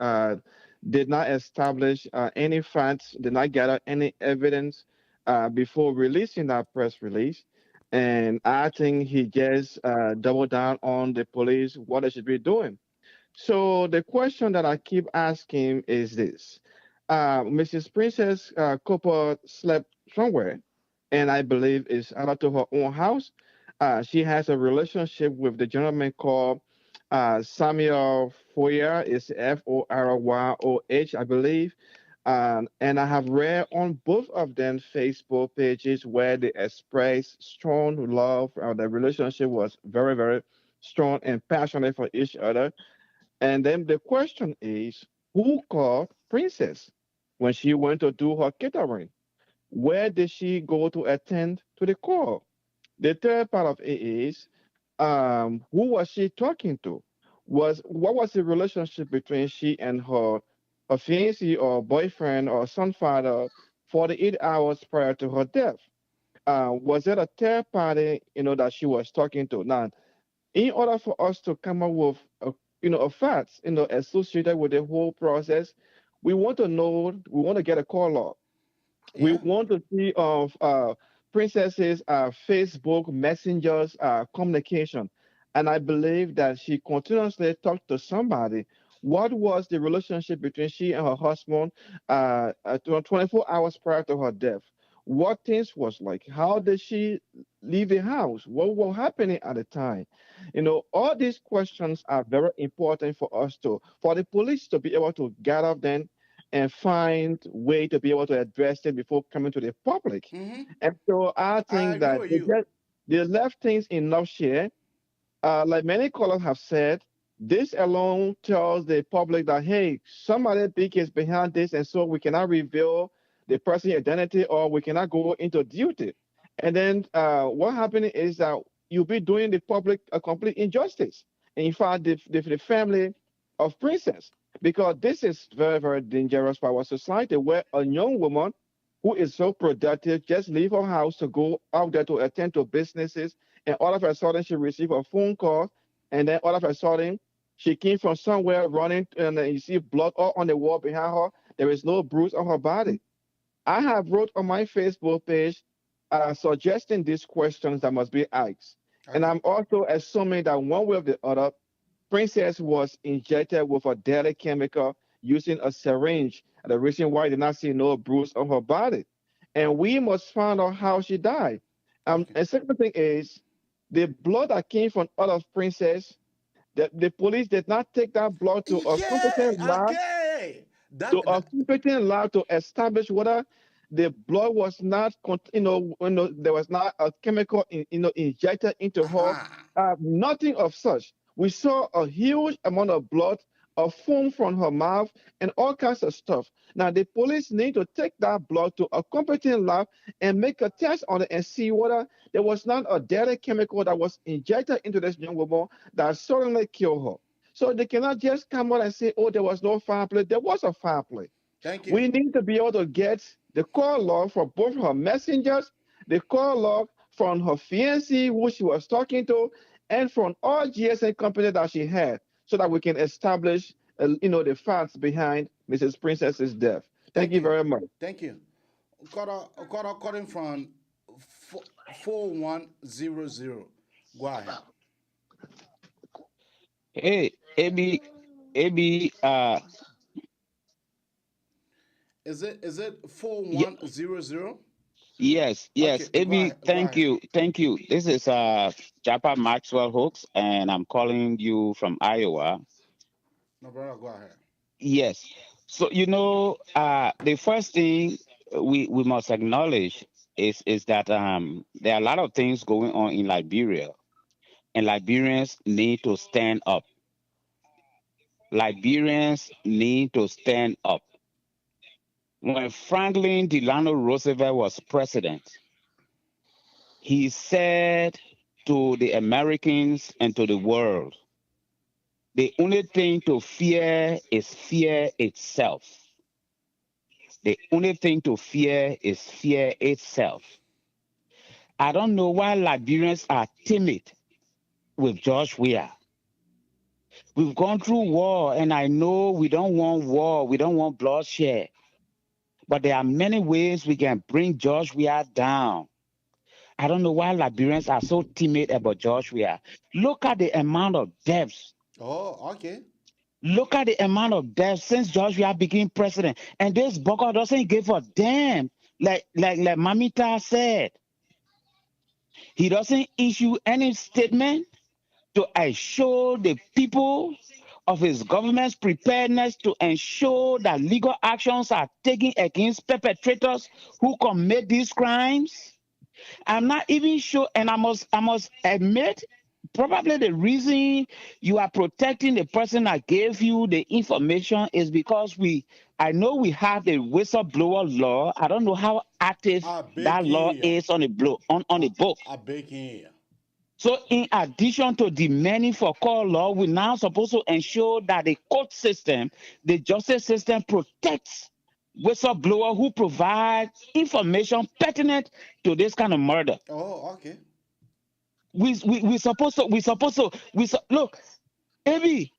did not establish any facts, did not gather any evidence before releasing that press release. And I think he just doubled down on the police what they should be doing. So the question that I keep asking is this: Mrs. Princess Cooper slept somewhere, and I believe is out to her own house. She has a relationship with the gentleman called Samuel Foyer. It's Foryoh, I believe. And I have read on both of them Facebook pages where they express strong love. The relationship was very, very strong and passionate for each other. And then the question is, who called Princess when she went to do her catering? Where did she go to attend to the call? The third part of it is, who was she talking to? What was the relationship between she and her fiancé or boyfriend or son father 48 hours prior to her death? Was it a third party, that she was talking to? Now, in order for us to come up with a facts associated with the whole process, we want to get a call log. We Yeah. want to see of Princess's Facebook messengers communication, and I believe that she continuously talked to somebody. What was the relationship between she and her husband 24 hours prior to her death? What things was like? How did she leave the house? What was happening at the time? All these questions are very important for the police to be able to gather them and find way to be able to address it before coming to the public. Mm-hmm. And so I I think agree that with you. they left things in enough share. Like many callers have said, this alone tells the public that, hey, somebody big is behind this, and so we cannot reveal the person's identity or we cannot go into duty. And then what happened is that you'll be doing the public a complete injustice. And in fact, the family of Princess, because this is very, very dangerous for our society where a young woman who is so productive just leave her house to go out there to attend to businesses, and all of a sudden she received a phone call, and then all of a sudden she came from somewhere running, and then you see blood all on the wall behind her. There is no bruise on her body. I have wrote on my Facebook page suggesting these questions that must be asked, and Okay. I'm also assuming that one way or the other, Princess was injected with a deadly chemical using a syringe. The reason why I did not see no bruise on her body. And we must find out how she died. Okay. And second thing is the blood that came from out of Princess, the police did not take that blood Yeah. Okay. to That. a competent lab to establish whether the blood was not, there was not a chemical, injected into her. Aha. Nothing of such. We saw a huge amount of blood, a foam from her mouth, and all kinds of stuff. Now the police need to take that blood to a competent lab and make a test on it and see whether there was not a deadly chemical that was injected into this young woman that suddenly killed her. So they cannot just come out and say, oh, there was no foul play. There was a foul play. Thank you. We need to be able to get the call log from both her messengers, the call log from her fiancé, who she was talking to, and from all GSM company that she had, so that we can establish, the facts behind Mrs. Princess's death. Thank Thank you you. very much. Thank you. Calling from 4100. Go ahead. Hey, AB, Is it ye- 4100? Okay, yes, go AB, ahead. Go thank ahead. you, thank you. This is Japa Maxwell Hooks, and I'm calling you from Iowa. No, brother, go ahead. Yes. So the first thing we must acknowledge is that there are a lot of things going on in Liberia, and Liberians need to stand up. Liberians need to stand up. When Franklin Delano Roosevelt was president, he said to the Americans and to the world, the only thing to fear is fear itself. The only thing to fear is fear itself. I don't know why Liberians are timid with George Weah. We've gone through war, and I know we don't want war. We don't want bloodshed. But there are many ways we can bring George Weah down. I don't know why Liberians are so timid about George Weah. Look at the amount of deaths. Oh, okay. Look at the amount of deaths since George Weah became president. And this Boko doesn't give a damn. Like Mamita said, he doesn't issue any statement to assure the people of his government's preparedness to ensure that legal actions are taken against perpetrators who commit these crimes. I'm not even sure, and I must admit, probably the reason you are protecting the person that gave you the information is because I know we have the whistleblower law. I don't know how active I beg that law here. is on the book. I beg here. So in addition to demanding for court law, we're now supposed to ensure that the court system, the justice system protects whistleblower who provide information pertinent to this kind of murder. Oh, okay. Look, Abby,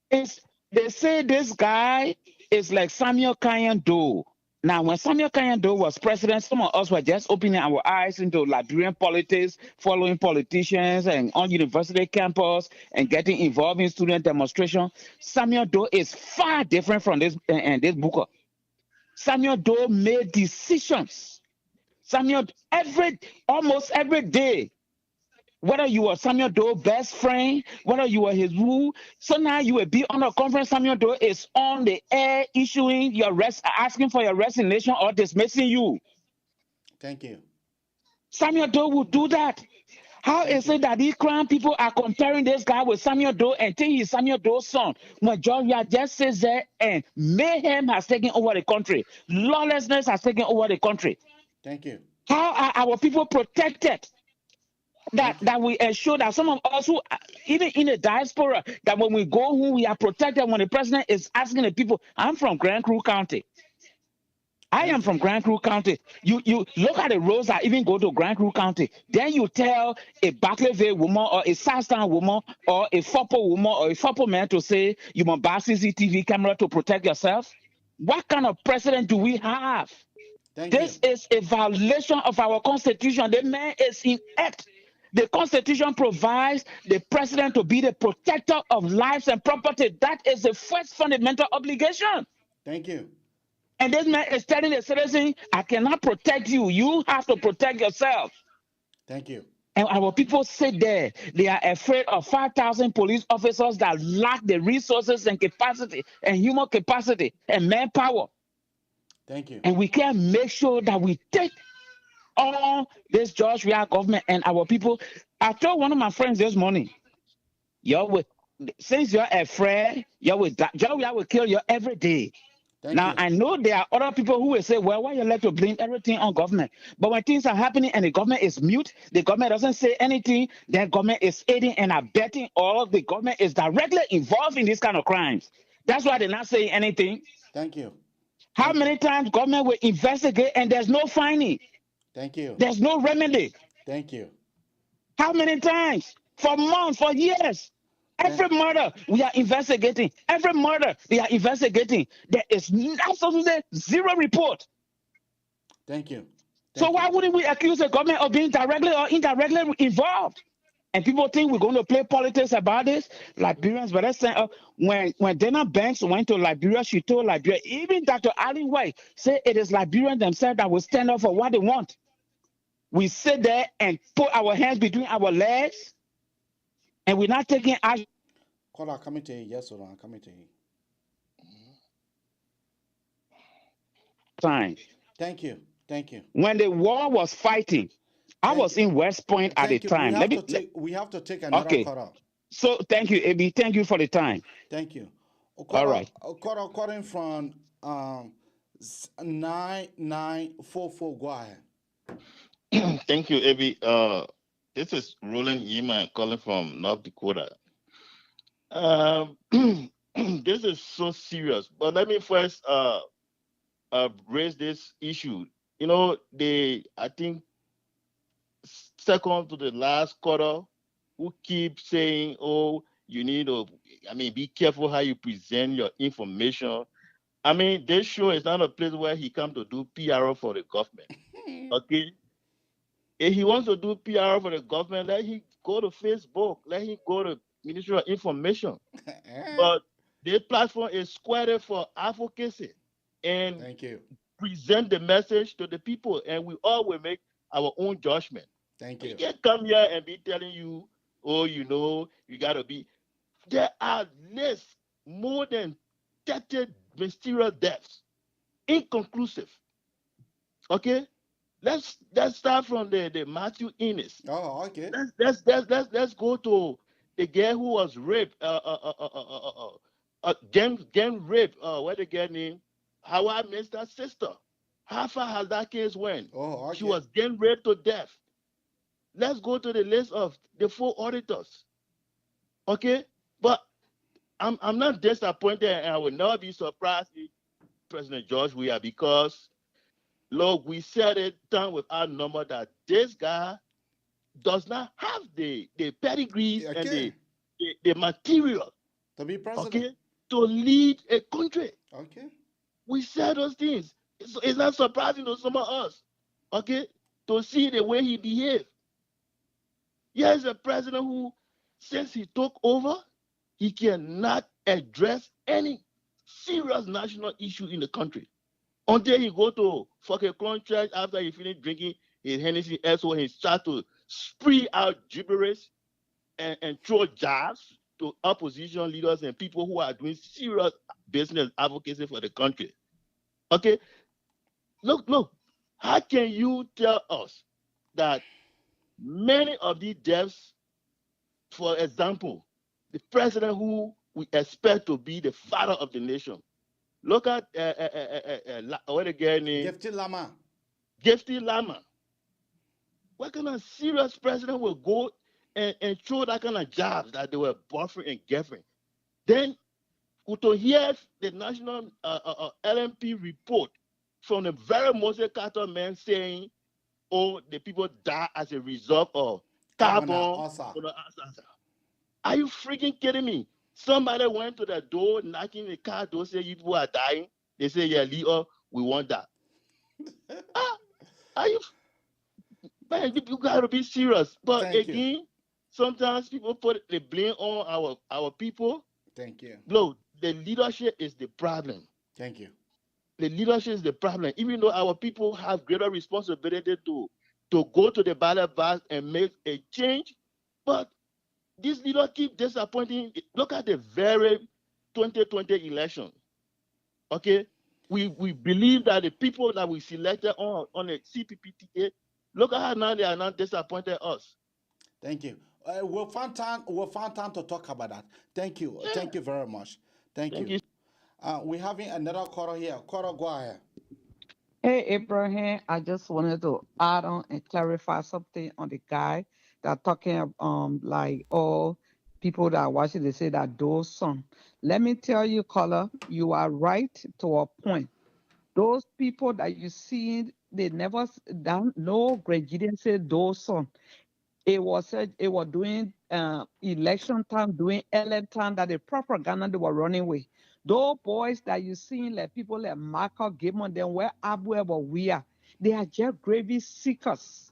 they say this guy is like Samuel Kyan Doe. Now, when Samuel Kyan Doe was president, some of us were just opening our eyes into Liberian politics, following politicians and on university campus and getting involved in student demonstration. Samuel Doe is far different from this and this Booker. Samuel Doe made decisions. Almost every day, whether you were Samuel Doe's best friend, whether you were his woo, so now you will be on a conference. Samuel Doe is on the air issuing asking for your resignation or dismissing you. Thank you. Samuel Doe will do that. How is it that these crime people are comparing this guy with Samuel Doe and think he's Samuel Doe's son? When Georgia just sits there and mayhem has taken over the country, lawlessness has taken over the country. Thank you. How are our people protected? That we ensure that some of us who, even in the diaspora, that when we go home, we are protected when the president is asking the people. I'm from Grand Crew County. I am from Grand Crew County. You look at the roads that even go to Grand Crew County. Then you tell a Barclayville woman or a Southtown woman or a Fopo woman or a Fopo man to say you must buy CCTV camera to protect yourself. What kind of president do we have? This is a violation of our constitution. The man is inept. The Constitution provides the president to be the protector of lives and property. That is the first fundamental obligation. Thank you. And this man is telling the citizen, I cannot protect you. You have to protect yourself. Thank you. And our people sit there. They are afraid of 5,000 police officers that lack the resources and capacity and human capacity and manpower. Thank you. And we can make sure that we take all this George Weah government and our people. I told one of my friends this morning, since you're afraid, George Weah will kill you every day. I know there are other people who will say, well, why you like to blame everything on government? But when things are happening and the government is mute, the government doesn't say anything, the government is aiding and abetting, or the government is directly involved in these kind of crimes. That's why they're not saying anything. Thank you. How many times government will investigate and there's no finding? Thank you. There's no remedy. Thank you. How many times? For months, for years. Every murder we are investigating. Every murder they are investigating. There is absolutely zero report. Thank you. So why wouldn't we accuse the government of being directly or indirectly involved? And people think we're going to play politics about this. Liberians, but that's when Dana Banks went to Liberia, she told Liberia, even Dr. Allen White said it is Liberians themselves that will stand up for what they want. We sit there and put our hands between our legs, and we're not taking action. Caller, coming to you. Yes, or no? I'm coming to you. Time. Thank you. Thank you. When the war was fighting, I was in West Point at the time. We have to take another caller. So thank you, Abi. Thank you for the time. Thank you. All right. Calling from 9944. Go ahead. Thank you, Abi. This is Roland Yima calling from North Dakota. This is so serious, but let me first raise this issue. You know, I think second to the last quarter, who keep saying, "Oh, you need to, be careful how you present your information." I mean, this show is not a place where he come to do PR for the government. Okay, if he wants to do PR for the government, let him go to Facebook, let him go to Ministry of Information. But this platform is squared for advocacy and Thank you. present the message to the people, and we all will make our own judgment. Thank We you. can't come here and be telling you, oh, you gotta be. There are less, more than 30 mysterious deaths, inconclusive. Okay, let's start from the Matthew Innes. Oh, okay. Let's go to the girl who was raped, gang rape. What the girl name? How I missed that sister. How far has that case went? Oh, She okay. was gang raped to death. Let's go to the list of the 4 auditors. Okay, but I'm not disappointed, and I will not be surprised if President George Weah, because look, we said it time without number that this guy does not have the pedigrees and Okay. the material, To be president. okay, to lead a country. Okay. We said those things. It's not surprising to some of us, okay, to see the way he behaved. Here's a president who, since he took over, he cannot address any serious national issue in the country. Until he go to fuck a clone church after he finish drinking his Hennessy elsewhere, he start to spree out gibberish and throw jabs to opposition leaders and people who are doing serious business advocacy for the country. Okay, look, how can you tell us that many of these deaths, for example, the president who we expect to be the father of the nation, look at what the girl name? Gifty Lama. Gifty Lama. What kind of serious president will go and throw that kind of jobs that they were buffering and giving? Then to hear the national LMP report from the very Moses Carter man saying, "Oh, the people die as a result of carbon monoxide." Are you freaking kidding me? Somebody went to the door, knocking the car door, say, "You people are dying." They say, "Yeah, Leo, we want that." Are you, man? You gotta be serious. But Thank you. again, sometimes people put the blame on our people. Thank you. Look, the leadership is the problem. Thank you. The leadership is the problem. Even though our people have greater responsibility to go to the ballot box and make a change, but these leaders keep disappointing. Look at the very 2020 election. Okay, we believe that the people that we selected on the CPPTA, look at how now they are not disappointed us. Thank you. We'll find time. We'll find time to talk about that. Thank you. Yeah. Thank you very much. Thank you. We're having another caller here. Caller, go ahead. Hey, Abraham, I just wanted to add on and clarify something on the guy that talking like all people that are watching, they say that those son. Let me tell you, caller, you are right to a point. Those people that you see, they never that no Gregorian said those son. It was doing election time, doing election time that the propaganda they were running with. Those boys that you see, like people like Michael Gaiman, them where wherever we are, they are just gravy seekers.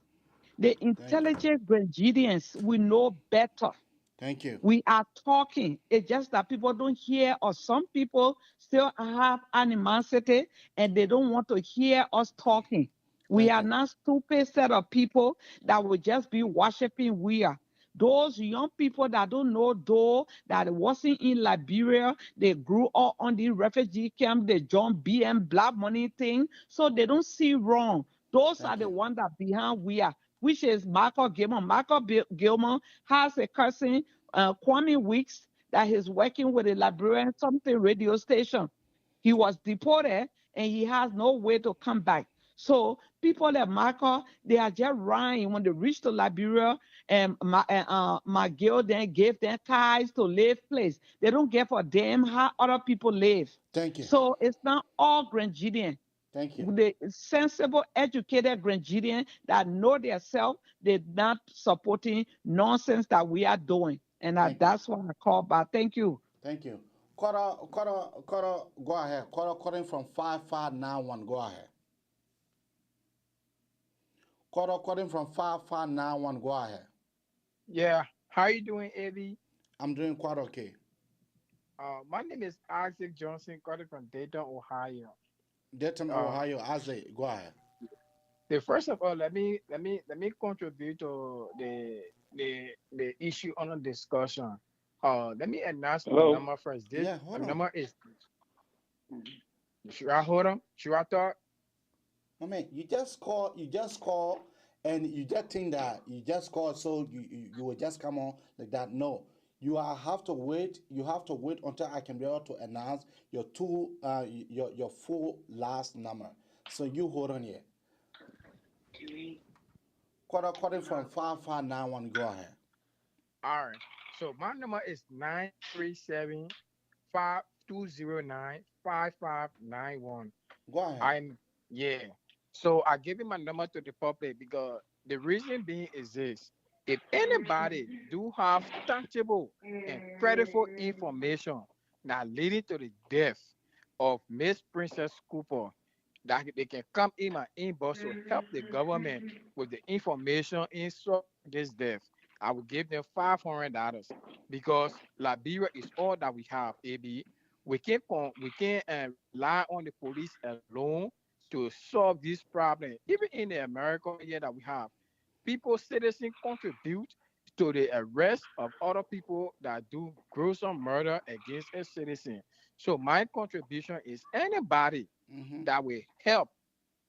The intelligent Gregorians we know better. Thank you. We are talking. It's just that people don't hear, or some people still have animosity and they don't want to hear us talking. We Thank are you. not stupid set of people that will just be worshiping we are. Those young people that don't know though that wasn't in Liberia, they grew up on the refugee camp, they joined BM black money thing, so they don't see wrong. Those are Thank the you. ones that behind we are, which is Michael Gilman. Gilman has a cousin Kwame Weeks that he's working with a Liberian something radio station. He was deported and he has no way to come back. So people like Michael, they are just running when they reach to Liberia and my girl then gave them ties to live place. They don't give a damn how other people live. Thank you. So it's not all Grandidian. Thank you. The sensible, educated Grandidian that know themselves, they're not supporting nonsense that we are doing. And Thank you. that's what I call back. Thank you. Thank you. Quarter, go ahead. Quarter from 5591, go ahead. Quarter from 5591, go ahead. Yeah. How you doing, Eddie? I'm doing quite okay. My name is Isaac Johnson, calling from Dayton, Ohio. Dayton, Uh, Ohio, Isaiah, go ahead. first of all, let me contribute to the issue under discussion. Let me announce my Hello. number first. This Yeah, my hold on. number is. Should I hold on? Should I talk? I mean, you just call, and you just think that you just call, so you will just come on like that. No, have to wait. You have to wait until I can be able to announce your your full last number. So you hold on here. Quarter from 5591. Go ahead. All right. So my number is 937-5209-5591. Go ahead. I'm yeah. So I gave him my number to the public because the reason being is this: if anybody do have tangible and credible information that leading to the death of Miss Princess Cooper, that they can come in my inbox to help the government with the information in solving this death. I will give them $500 because Liberia is all that we have. AB, we can't rely on the police alone to solve this problem. Even in the America here that we have, people, citizens contribute to the arrest of other people that do gruesome murder against a citizen. So my contribution is anybody Mm-hmm. that will help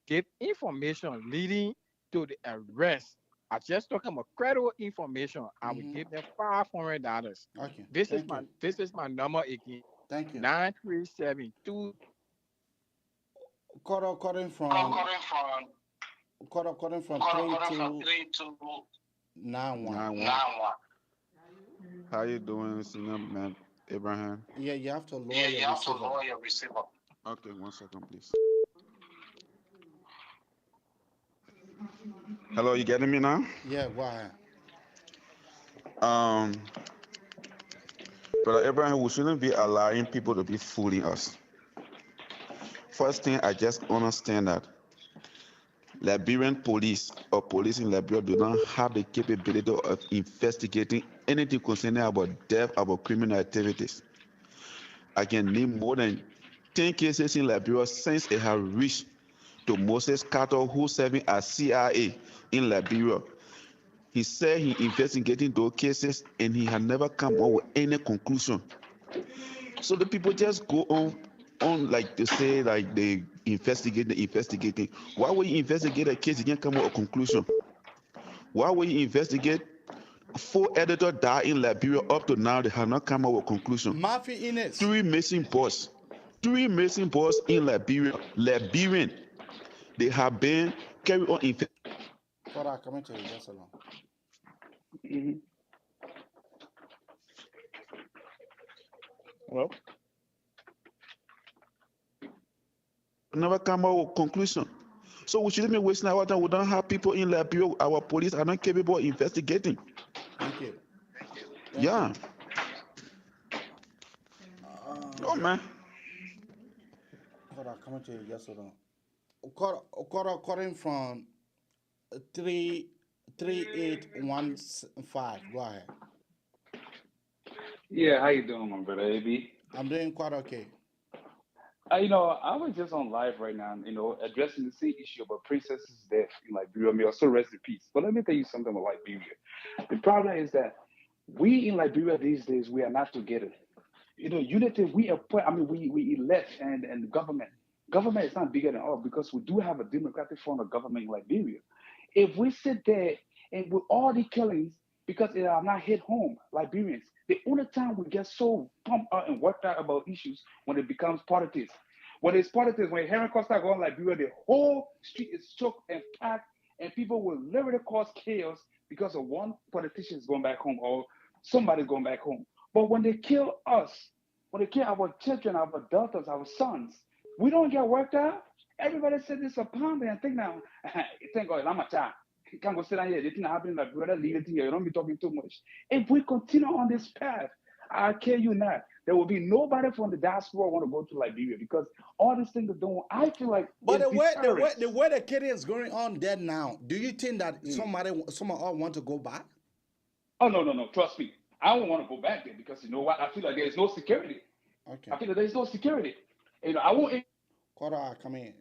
give information leading to the arrest. I just talking about credible information. I will Mm-hmm. give them $500. Okay. This is Thank my you. this is my number again. Thank you. 937-2. Quarter from 3291. 9-1. How you doing, Senior Man Abraham? Yeah, you have to lower your receiver. Okay, 1 second, please. Hello, you getting me now? Yeah, go ahead. Um, Brother Abraham, we shouldn't be allowing people to be fooling us. First thing, I just understand that Liberian police or police in Liberia do not have the capability of investigating anything concerning about death, about criminal activities. I can name more than 10 cases in Liberia since it has reached to Moses Carter, who serving as CIA in Liberia. He said he investigating those cases and he had never come up with any conclusion. So the people just go on like to say like they investigating. Why would you investigate a case you can't come up with a conclusion? Why would you investigate 4 editors died in Liberia up to now they have not come up with a conclusion? Murphy Innes. 3 missing boys in Liberia. Liberian. They have been carried on in. What I come to you just alone. Mhm. Well, Never come out with conclusion. So we shouldn't be wasting our time. We don't have people in Liberia. Our police are not capable of investigating. Thank you. Yeah. Oh man. What I come to you just alone. Quarter from 3815. Go ahead. Yeah, how you doing, my brother AB? I'm doing quite okay. I was just on live right now, addressing the same issue about Princess's death in Liberia. May also rest in peace. But let me tell you something about Liberia. The problem is that we in Liberia these days, we are not together. Unity, we appoint, we elect and the government. Government is not bigger than us because we do have a democratic form of government in Liberia. If we sit there and with all the killings, because it are not hit home, Liberians, the only time we get so pumped out and worked out about issues when it becomes politics. When it's politics, when Henry Costa go on Liberia, the whole street is choked and packed, and people will literally cause chaos because of one politician is going back home or somebody going back home. But when they kill us, when they kill our children, our daughters, our sons, we don't get worked out. Everybody said this upon me. I think now, thank God, I'm a child. You can't go sit down here. This thing happening like brother, leave it here. You don't be talking too much. If we continue on this path, I tell you not, there will be nobody from the diaspora want to go to Liberia because all these things are doing. I feel like But it's the deterrence. way the kid is going on there now, do you think that someone all want to go back? Oh no. Trust me. I don't want to go back there because you know what? I feel like there's no security. Okay. I feel like there's no security. You know, I won't Kora, come in.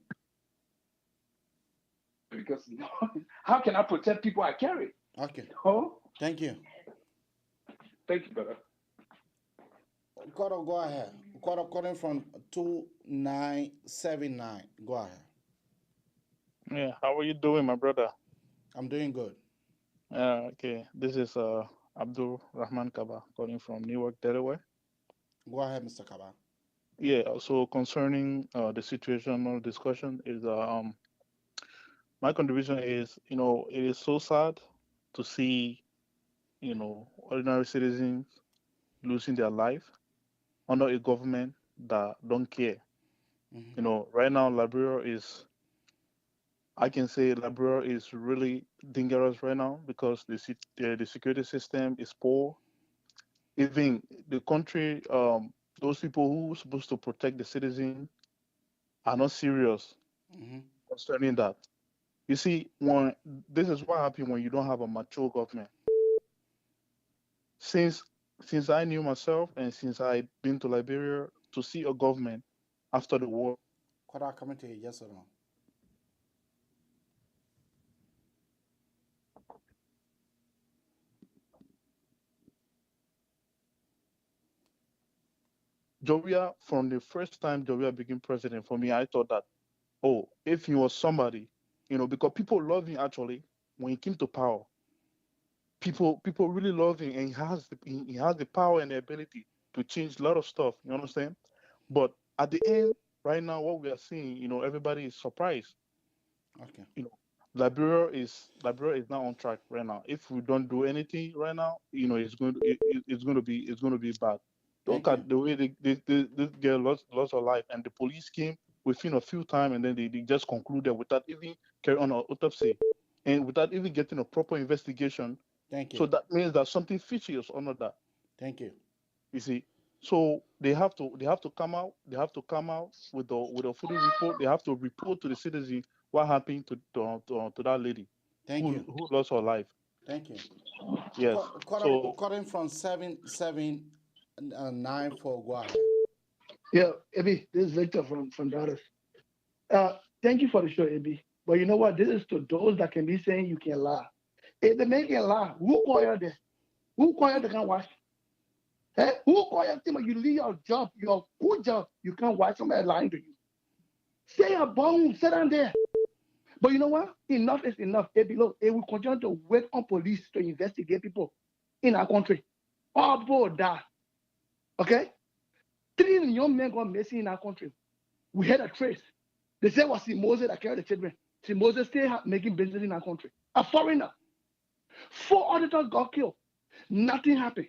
because you know, how can I protect people I carry? Okay. Oh, Thank you. thank you, brother. Kora, go ahead. Kora calling from 2979. Go ahead. Yeah, how are you doing, my brother? I'm doing good. Okay, this is Abdul Rahman Kaba calling from Newark, Delaware. Go ahead, Mr. Kaba. Yeah, so concerning the situational discussion is my contribution is, it is so sad to see, ordinary citizens losing their life under a government that don't care. Right now, I can say Liberia is really dangerous right now because the security system is poor. Even the country, those people who are supposed to protect the citizen are not serious concerning that. You see, when this is what happens when you don't have a mature government. Since since I knew myself and since I've been to Liberia to see a government after the war. Kora, coming to you, yes or no? Joria, from the first time Joria became president, for me, I thought that, oh, if he was somebody, because people love him actually when he came to power. People really love him, and he has the power and the ability to change a lot of stuff. You understand? But at the end, right now, what we are seeing, everybody is surprised. Okay. Liberia is now on track right now. If we don't do anything right now, it's going to be bad. Look Thank you. at the way this girl lost her life, and the police came within a few times, and then they just concluded without even carrying on an autopsy, and without even getting a proper investigation. Thank you. So that means that something fishy is under that. Thank you. You see, so they have to come out. They have to come out with a full report. They have to report to the citizen what happened to that lady Thank you. who lost her life. Thank you. Yes. So Calling from 7794. Go ahead. Yeah, Ebi, this is Victor from Dallas. Thank you for the show, Ebi. But you know what? This is to those that can be saying you can lie. If they make it lie, who call you there? Who call you they can watch? Hey, who call you team? You leave your job, your good job, you can't watch somebody lying to you. Say a bone, sit down there. But you know what? Enough is enough. Ebi, look, it will continue to wait on police to investigate people in our country. All people will die. Okay? 3 young men got missing in our country. We had a trace. They said it was Moses that carried the children. Moses still making business in our country. A foreigner. 4 auditors got killed. Nothing happened.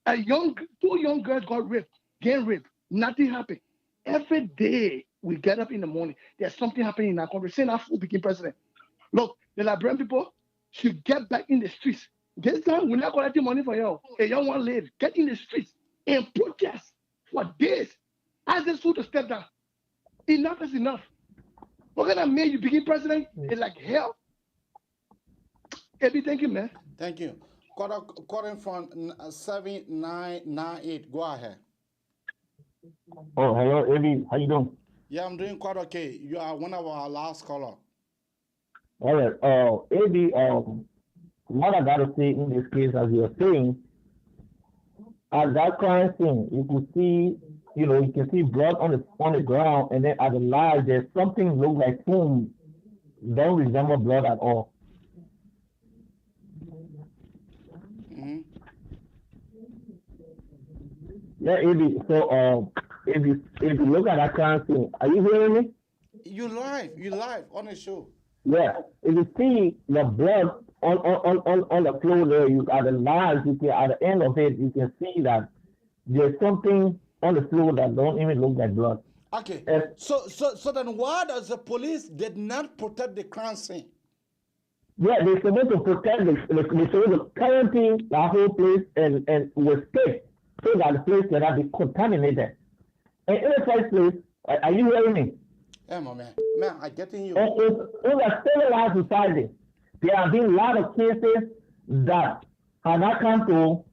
2 young girls got raped, gang raped. Nothing happened. Every day we get up in the morning, there's something happening in our country. Saying our fool became president. Look, the Liberian people should get back in the streets. This time we're not collecting money for you. A young one live. Get in the streets and protest for this. Ask this fool to step down. Enough is enough. What kind of man you became president is like hell. Ebi, thank you, man. Thank you. Calling from 7998. Go ahead. Oh, hello, Eddie. How you doing? Yeah, I'm doing quite okay. You are one of our last caller. All right. Eddie, what I gotta say in this case, as you're saying, at that crime scene, you could see, you can see blood on the ground, and then at the last, there's something look like foam, don't resemble blood at all. Yeah, Eddie. So, if you look at that crime scene, are you hearing me? You live on the show. Yeah, if you see the blood on the floor there, you at the last, you can at the end of it, you can see that there's something on the floor that don't even look like blood. Okay. And So then why does the police did not protect the crime scene? yeah, they're supposed to protect they're supposed to quarantine the whole place and with tape so that the place cannot be contaminated. And in the first place, are you hearing me? Hey, my man. Man, I getting you. And in a civilized society, there have been a lot of cases that have not come to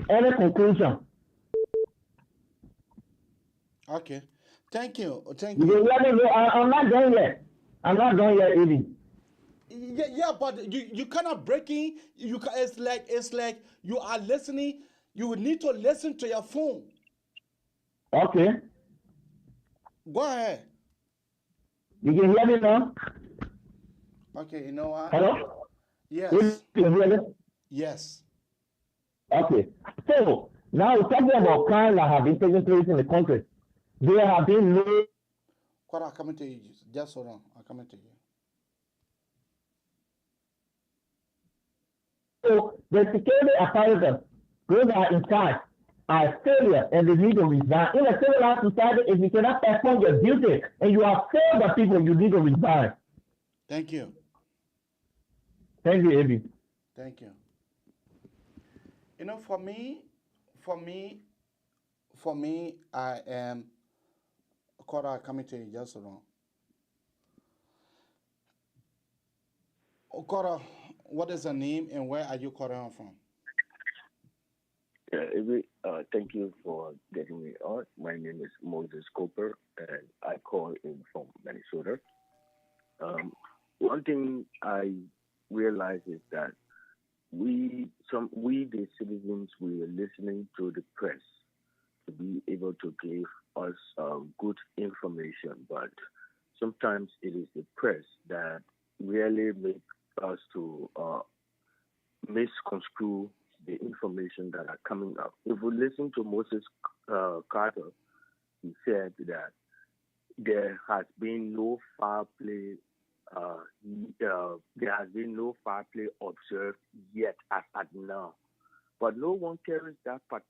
any conclusion. Okay. Thank you. Thank You you. can let me know. I'm not done yet. I'm not done yet, Evie. Yeah, but you cannot breaking. It's like you are listening. You will need to listen to your phone. Okay. Go ahead. You can hear me now? Okay, you know what? Hello? Yes. You can hear me? Yes. Okay. So now we're talking about crimes that have been taking place in the country. There have been no. What are coming to you? Just hold on. I'm coming to you. So the security apparatus, those that are in charge, are failure and they need to resign. In a civilized society, if you cannot perform your duty and you have failed the people, you need to resign. Thank you. Thank you, Abby. Thank you. You know, for me, I am Kora coming to you just hold on. Kora, what is the name and where are you calling from? Thank you for getting me on. My name is Moses Cooper, and I call in from Minnesota. One thing I realize is that the citizens, we are listening to the press to be able to give us good information, but sometimes it is the press that really make us to misconstrue the information that are coming up. If we listen to Moses Carter, he said that there has been no foul play. There has been no foul play observed yet as at now. But no one carries that part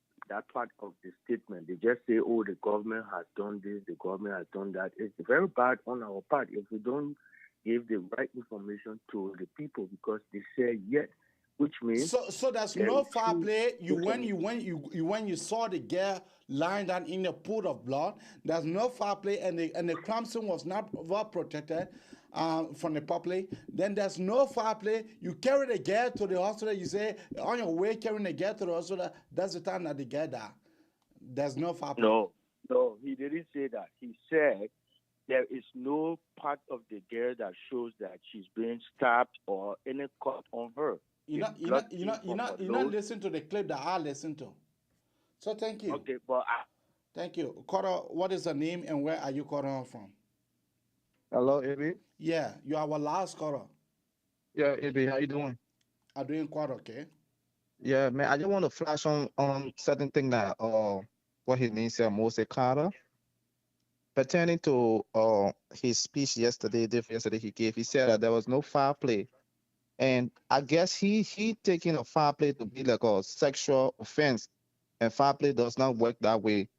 of the statement. They just say, "Oh, the government has done this, the government has done that." It's very bad on our part if we don't give the right information to the people because they say yet, which means So there's no foul play. When you saw the girl lying down in a pool of blood, there's no foul play, and the crime scene was not well protected from the public. Then there's no foul play. You carry the girl to the hospital. You say on your way carrying the girl to the hospital. That's the time that the girl died. There's no foul play. No, he didn't say that. He said there is no part of the girl that shows that she's being stabbed or any cut on her. You're not listening to the clip that I listened to. So thank you. Okay, but thank you. Koro, what is the name and where are you calling from? Hello, Abby. Yeah, you are our last Koro. Yeah, Abby, how you doing? I'm doing quite okay. Yeah, man, I just want to flash on certain thing that what his name said, Mose Carter, pertaining to his speech yesterday he gave. He said that there was no foul play. And I guess he taking a foul play to be like a sexual offense, and foul play does not work that way.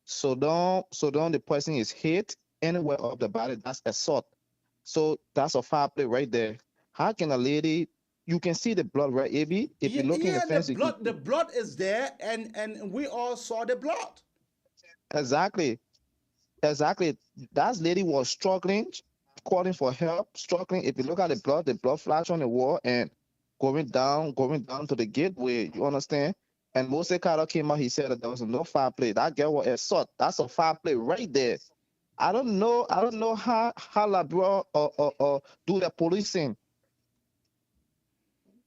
So don't the person is hit anywhere of the body, that's assault. So that's a foul play right there. How can a lady? You can see the blood, right, Ab? If you look in the fence, the blood is there, and we all saw the blood. Exactly. Exactly. That lady was struggling, calling for help, struggling. If you look at the blood flash on the wall and going down to the gateway. You understand? And Mose Carter came out. He said that there was no foul play. That girl was assault. That's a foul play right there. I don't know how Labrador or do the policing.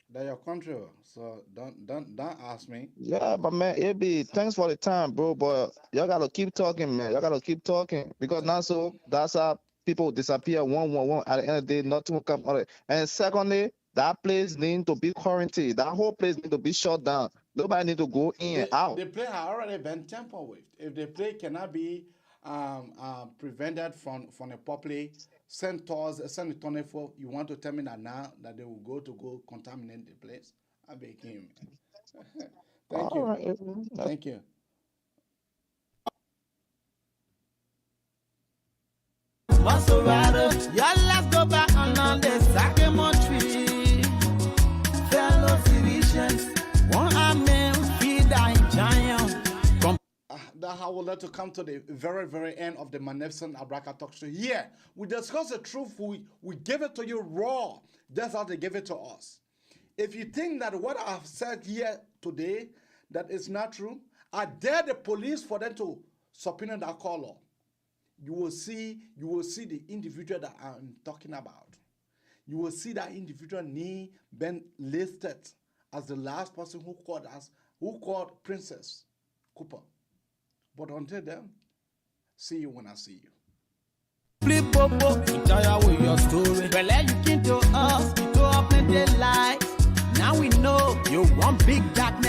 They're your country, so don't ask me. Yeah, but man, it be thanks for the time, bro. But y'all gotta keep talking, man. Y'all gotta keep talking because now that's how people disappear one. At the end of the day, nothing will come out of it. And secondly, that place need to be quarantined. That whole place need to be shut down. Nobody need to go in and out. The plane has already been tampered with. If the plane cannot be prevented from the public, send a 24. You want to tell me that now that they will go contaminate the place? I beg him. Thank you. All right. Thank you. Colorado. Yeah, let's go back on the Sacramento tree. Fellow citizens, one amen, feed our giant. That I would like to come to the very, very end of the magnificent Abraka Talk Show. Here, we discuss the truth. We give it to you raw. That's how they give it to us. If you think that what I've said here today, that is not true, I dare the police for them to subpoena that caller. You will see the individual that I'm talking about. You will see that individual name been listed as the last person who called Princess Cooper. But until then, see you when I see you. Flip bobo, entire with your story. Well, you came to us, you go up in the light. Now we know you want big darkness.